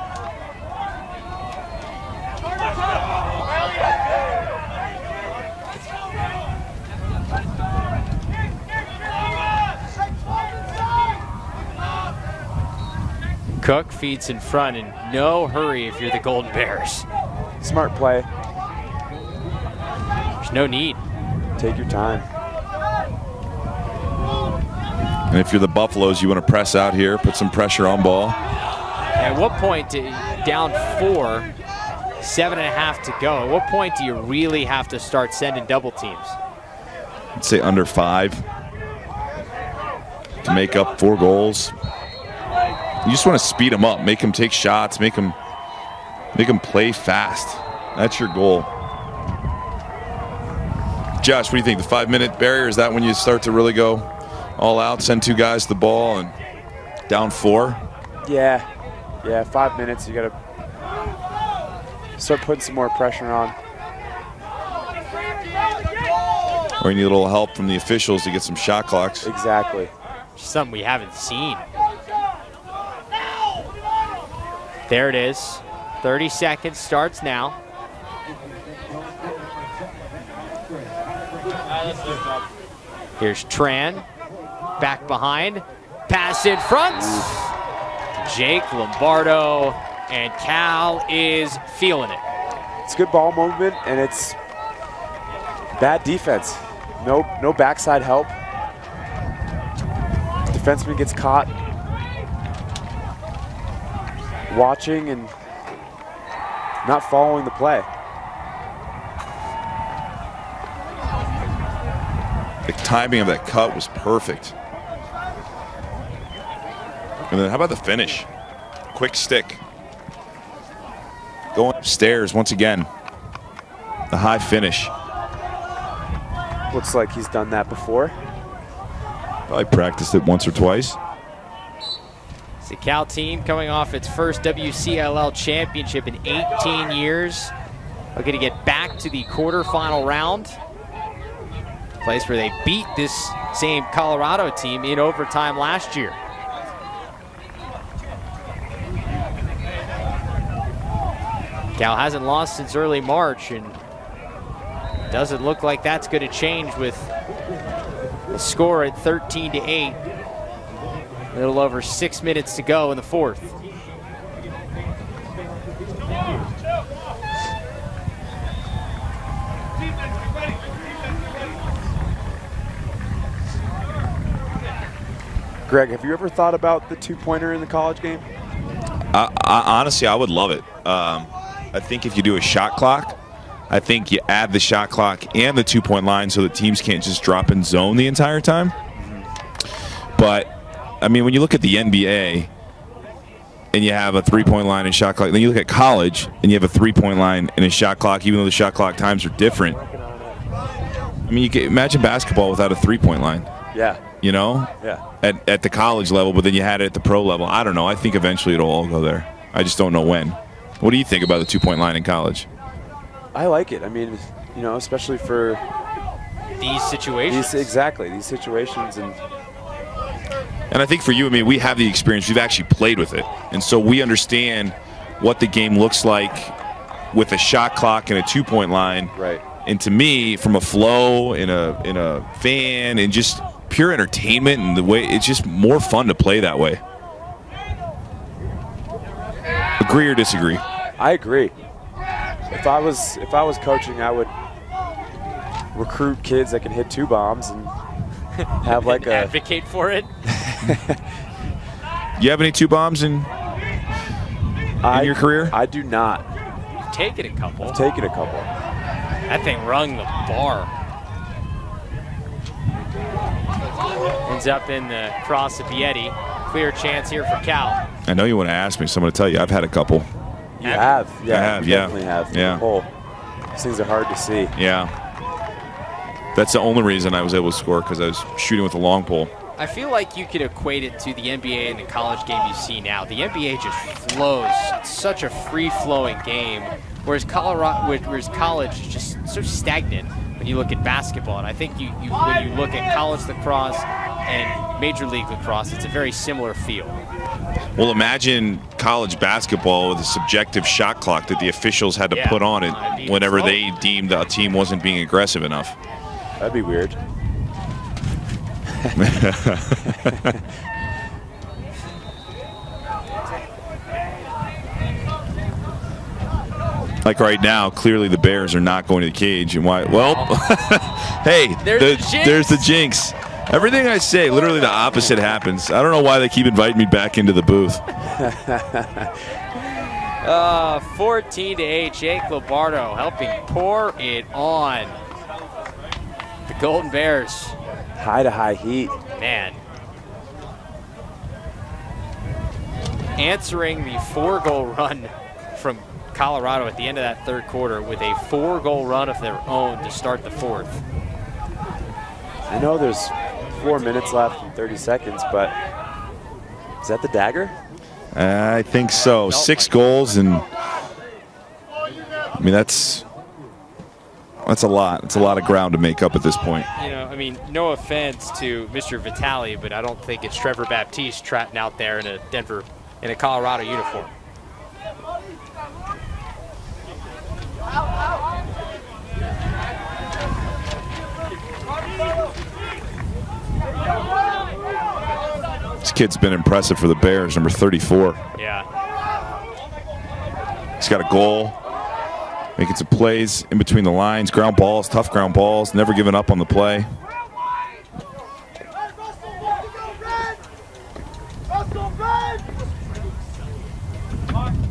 Cook feeds in front, and no hurry if you're the Golden Bears. Smart play. There's no need. Take your time. And if you're the Buffaloes, you want to press out here, put some pressure on ball. At what point, down 4, 7.5 to go, at what point do you really have to start sending double teams? I'd say under 5 to make up 4 goals. You just want to speed them up, make them take shots, make them play fast. That's your goal. Josh, what do you think? The 5-minute barrier, is that when you start to really go all out, send 2 guys the ball and down 4? Yeah, 5 minutes. You got to start putting some more pressure on. Or you need a little help from the officials to get some shot clocks. Exactly. Something we haven't seen. There it is. 30 seconds starts now. Here's Tran. Back behind. Pass in front. Jake Lombardo, and Cal is feeling it. It's good ball movement, and it's bad defense. No backside help. Defenseman gets caught watching and not following the play. The timing of that cut was perfect. And then how about the finish? Quick stick. Going upstairs once again. The high finish. Looks like he's done that before. Probably practiced it once or twice. It's the Cal team coming off its first WCLL championship in 18 years. Looking to get back to the quarterfinal round. Place where they beat this same Colorado team in overtime last year. Cal hasn't lost since early March, and doesn't look like that's going to change with the score at 13-8. A little over 6 minutes to go in the fourth. Greg, have you ever thought about the 2-pointer in the college game? Honestly, I would love it. I think if you do a shot clock, I think you add the shot clock and the 2-point line so that teams can't just drop in zone the entire time. But, I mean, when you look at the NBA and you have a 3-point line and shot clock, then you look at college and you have a 3-point line and a shot clock, even though the shot clock times are different. I mean, you can imagine basketball without a 3-point line. Yeah. You know? Yeah. At the college level, but then you had it at the pro level. I don't know. I think eventually it'll all go there. I just don't know when. What do you think about the 2-point line in college? I like it. I mean, you know, especially for these situations. Exactly, these situations. And I think for you, I mean, we have the experience. We've actually played with it. And so we understand what the game looks like with a shot clock and a 2-point line. Right. And to me, from a flow in a fan and just pure entertainment and the way, it's just more fun to play that way. Agree or disagree? I agree. If I was coaching, I would recruit kids that can hit 2 bombs and have like a advocate for it. You have any 2 bombs in your career? I do not. You've taken a couple. I've taken a couple. That thing rung the bar. Ends up in the cross of Vietti. Clear chance here for Cal. I know you want to ask me, so I'm going to tell you I've had a couple. You have? Yeah, I have, you yeah. definitely have. Yeah. These things are hard to see. Yeah. That's the only reason I was able to score, because I was shooting with a long pole. I feel like you could equate it to the NBA and the college game you see now. The NBA just flows. It's such a free-flowing game, whereas college is just so stagnant when you look at basketball. And I think when you look at college lacrosse and Major League Lacrosse, it's a very similar feel. Well, imagine college basketball with a subjective shot clock that the officials had to put on it whenever they deemed a team wasn't being aggressive enough. That'd be weird. Like right now, clearly the Bears are not going to the cage. And why? Well, hey, there's the jinx. Everything I say, literally the opposite happens. I don't know why they keep inviting me back into the booth. 14-8, Jake Lombardo helping pour it on. The Golden Bears. High heat. Man. Answering the 4-goal run from Colorado at the end of that third quarter with a 4-goal run of their own to start the fourth. I know there's 4 minutes left and 30 seconds, but is that the dagger? I think so. 6 goals, and I mean that's a lot. It's a lot of ground to make up at this point. You know, I mean, no offense to Mr. Vitale, but I don't think it's Trevor Baptiste trotting out there in a Colorado uniform. This kid's been impressive for the Bears, number 34. Yeah. He's got a goal, making some plays in between the lines, ground balls, tough ground balls, never giving up on the play.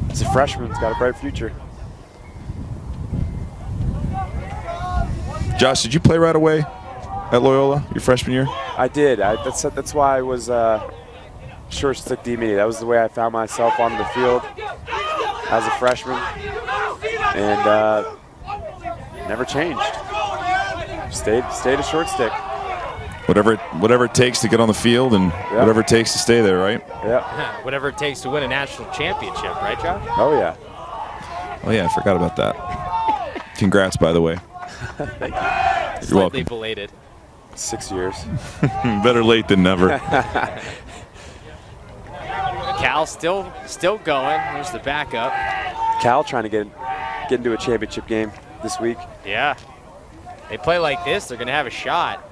He's a freshman. He's got a bright future. Josh, did you play right away at Loyola your freshman year? I did. That's why I was short stick D-mini. That was the way I found myself on the field as a freshman, and never changed. Stayed a short stick. Whatever it takes to get on the field, and whatever it takes to stay there, right? Yeah. Whatever it takes to win a national championship, right, Josh? Oh yeah. Oh yeah, I forgot about that. Congrats, by the way. Thank you. You're welcome. Slightly belated. 6 years. Better late than never. Cal still going. There's the backup. Cal trying to get into a championship game this week. Yeah. They play like this, they're going to have a shot.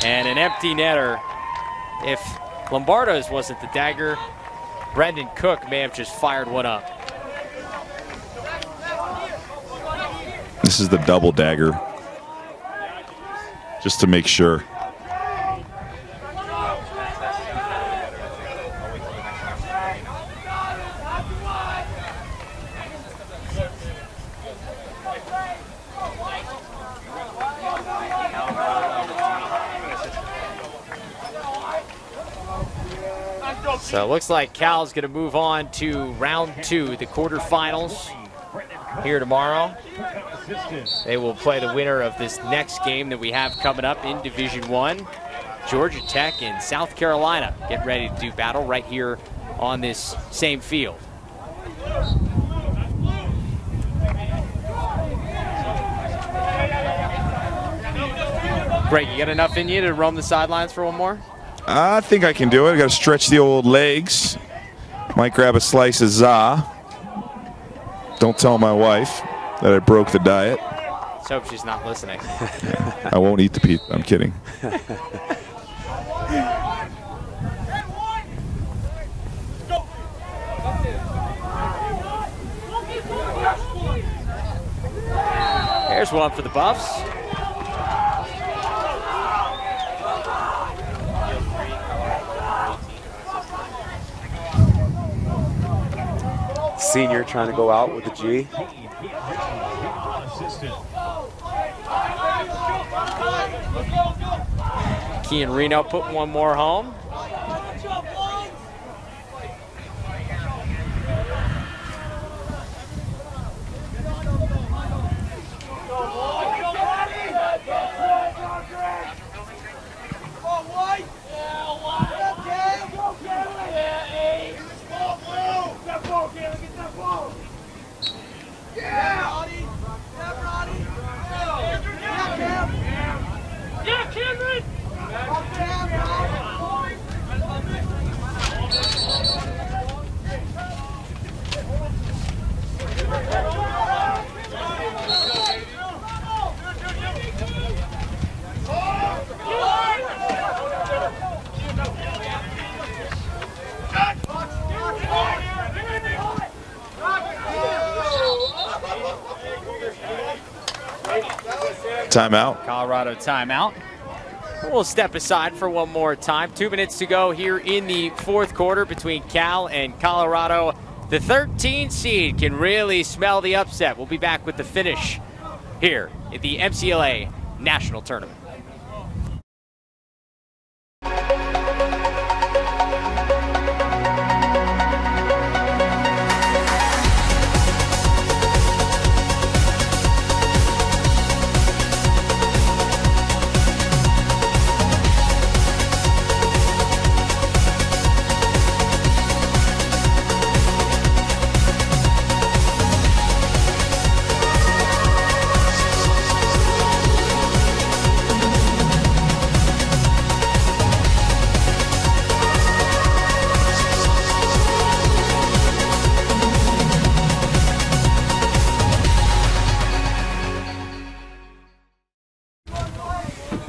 And an empty netter. If Lombardo's wasn't the dagger, Brendan Cook may have just fired one up. This is the double dagger, just to make sure. So it looks like Cal's going to move on to round 2, the quarterfinals here tomorrow. They will play the winner of this next game that we have coming up in Division 1. Georgia Tech and South Carolina get ready to do battle right here on this same field. Greg, you got enough in you to roam the sidelines for one more? I think I can do it. I got to stretch the old legs. Might grab a slice of za. Don't tell my wife that I broke the diet. Let's hope she's not listening. I won't eat the pizza. I'm kidding. Here's one for the Buffs. Senior trying to go out with a G. Kean Reno put one more home. timeout. Colorado timeout. We'll step aside for one more time. 2 minutes to go here in the fourth quarter between Cal and Colorado. The 13 seed can really smell the upset. We'll be back with the finish here at the MCLA National Tournament.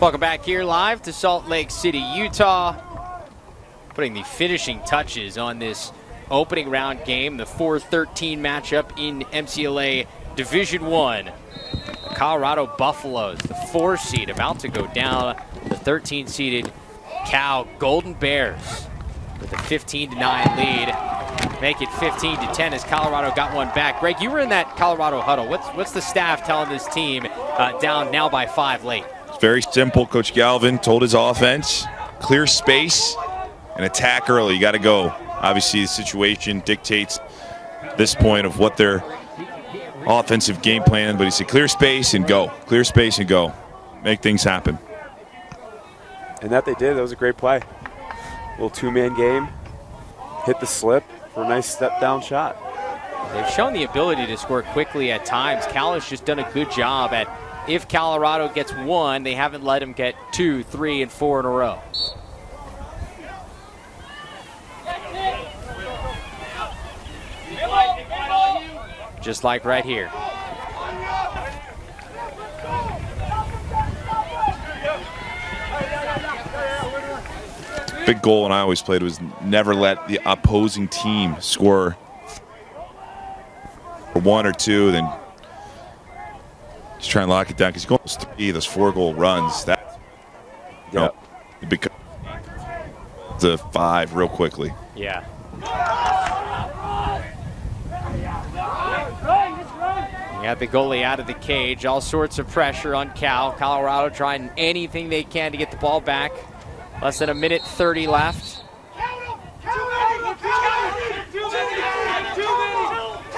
Welcome back here live to Salt Lake City, Utah. Putting the finishing touches on this opening round game, the 4-13 matchup in MCLA Division I. The Colorado Buffaloes, the 4 seed, about to go down. The 13-seeded Cal Golden Bears with a 15-9 lead. Make it 15-10 as Colorado got one back. Greg, you were in that Colorado huddle. What's the staff telling this team down now by 5 late? It's very simple. Coach Galvin told his offense, clear space and attack early. You got to go. Obviously, the situation dictates this point of what their offensive game plan, but he said clear space and go. Clear space and go. Make things happen. And that they did. That was a great play. A little two-man game. Hit the slip for a nice step-down shot. They've shown the ability to score quickly at times. Cal has just done a good job at, if Colorado gets one, they haven't let him get 2, 3, and 4 in a row. Just like right here. Big goal, and I always played, was never let the opposing team score for 1 or 2, then just try and lock it down, because you go those 3, those 4-goal runs, that it becomes the 5 real quickly. Yeah. You got the goalie out of the cage, all sorts of pressure on Cal. Colorado trying anything they can to get the ball back. Less than a minute 30 left.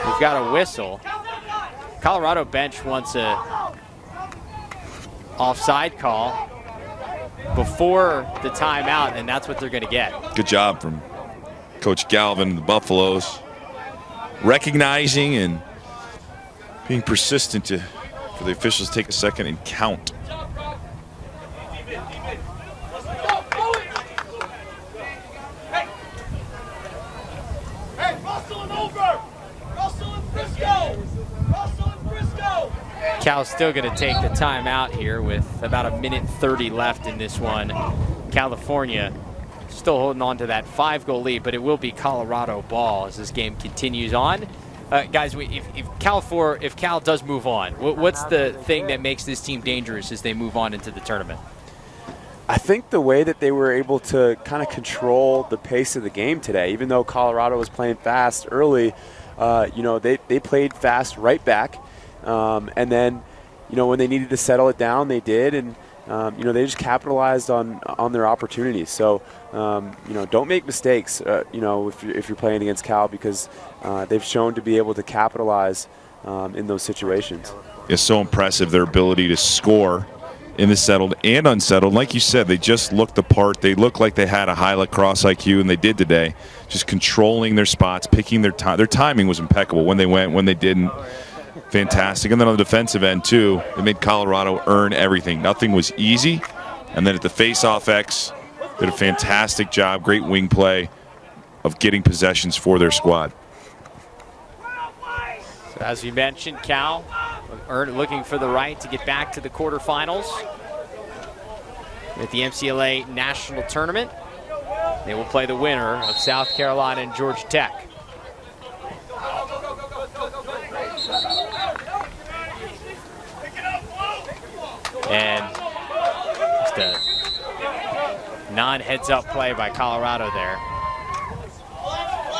We've got a whistle. Colorado bench wants a offside call before the timeout, and that's what they're going to get. Good job from Coach Galvin and the Buffaloes, recognizing and being persistent for the officials to take a second and count. Cal's still going to take the timeout here with about a minute 30 left in this one. California still holding on to that 5-goal lead, but it will be Colorado ball as this game continues on. Guys, if Cal does move on, what's the thing that makes this team dangerous as they move on into the tournament? I think the way that they were able to kind of control the pace of the game today, even though Colorado was playing fast early, they played fast right back. And then, when they needed to settle it down, they did. And, they just capitalized on their opportunities. So, don't make mistakes, if you're playing against Cal, because they've shown to be able to capitalize in those situations. It's so impressive, their ability to score in the settled and unsettled. Like you said, they just looked the part. They looked like they had a high lacrosse IQ, and they did today. Just controlling their spots, picking their time. Their timing was impeccable when they went, when they didn't. Fantastic. And then on the defensive end, too, they made Colorado earn everything. Nothing was easy. And then at the face-off X, did a fantastic job, great wing play of getting possessions for their squad. So as you mentioned, Cal looking for the right to get back to the quarterfinals at the MCLA National Tournament. They will play the winner of South Carolina and Georgia Tech. And just a non-heads-up play by Colorado there.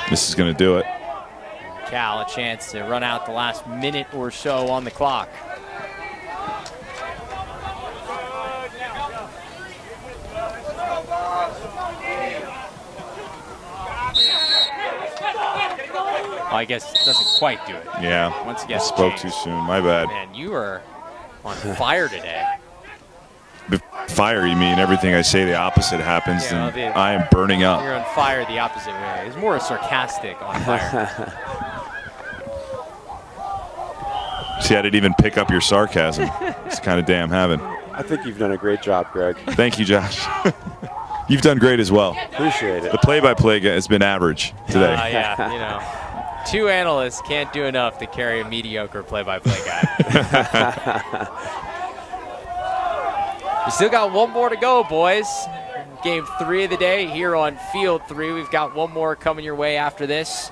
This is going to do it. Cal a chance to run out the last minute or so on the clock. Oh, I guess it doesn't quite do it. Yeah. Once again, I spoke changed. too soon. My bad. Man, you are on fire today. Fire, you mean everything I say the opposite happens, Yeah, and I am burning up. You're on fire the opposite way. It's more sarcastic on fire. See, I didn't even pick up your sarcasm. It's kind of damn having. I think you've done a great job, Greg. Thank you, Josh. You've done great as well. Appreciate it. The play-by-play has been average today. Yeah, you know. 2 analysts can't do enough to carry a mediocre play-by-play guy. We still got one more to go, boys. Game 3 of the day here on Field 3. We've got one more coming your way after this.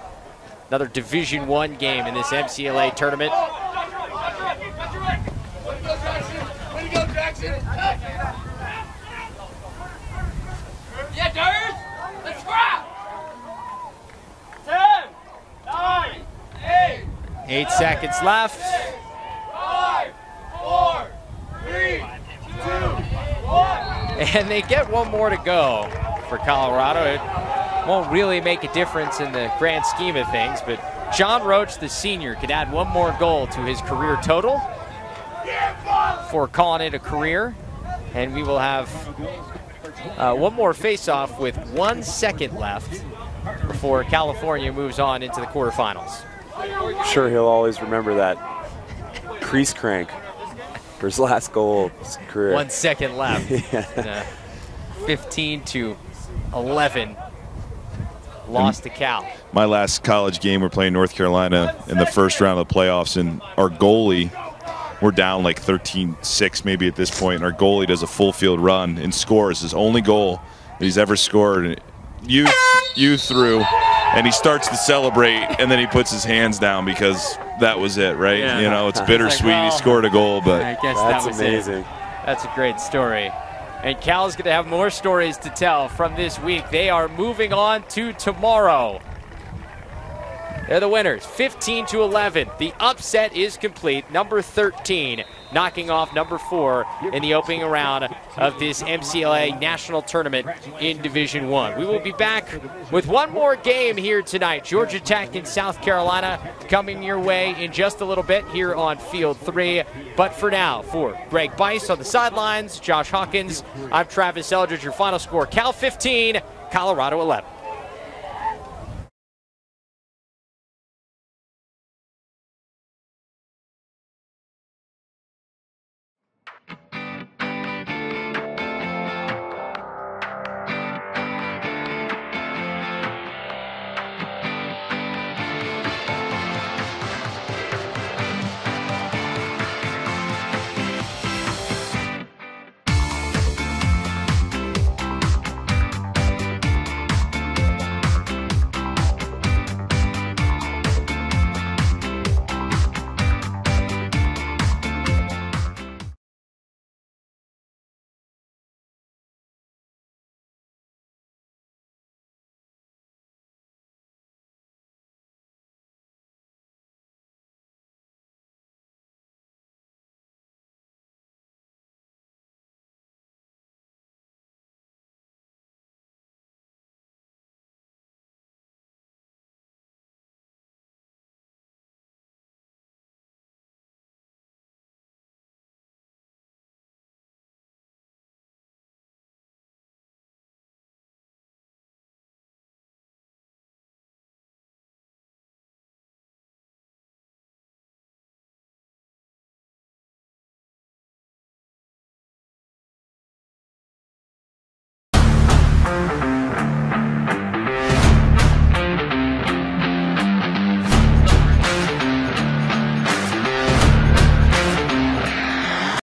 Another Division I game in this MCLA tournament. Yeah, Durs! Let's scrap! 10, 9, 8. 8 seconds left. 5, 4, 3, 2, 1. And they get one more to go for Colorado. It won't really make a difference in the grand scheme of things, but John Roach, the senior, could add one more goal to his career total for calling it a career. And we will have one more face-off with 1 second left before California moves on into the quarterfinals. I'm sure he'll always remember that crease crank for his last goal of his career. 1 second left. Yeah. 15-11 lost to Cal. My last college game, we're playing North Carolina in the first round of the playoffs, and our goalie, we're down like 13-6 maybe at this point, and our goalie does a full field run and scores his only goal that he's ever scored. You threw, and he starts to celebrate, and then he puts his hands down because that was it, right? Yeah. You know, it's bittersweet. Like, well, he scored a goal, but I guess that's that was amazing. It. That's a great story. And Cal's going to have more stories to tell from this week. They are moving on to tomorrow. They're the winners, 15-11. The upset is complete. Number 13 knocking off number 4 in the opening round of this MCLA National Tournament in Division I. We will be back with one more game here tonight. Georgia Tech and South Carolina coming your way in just a little bit here on Field 3. But for now, for Greg Bice on the sidelines, Josh Hawkins, I'm Travis Eldridge. Your final score, Cal 15, Colorado 11. Thank you.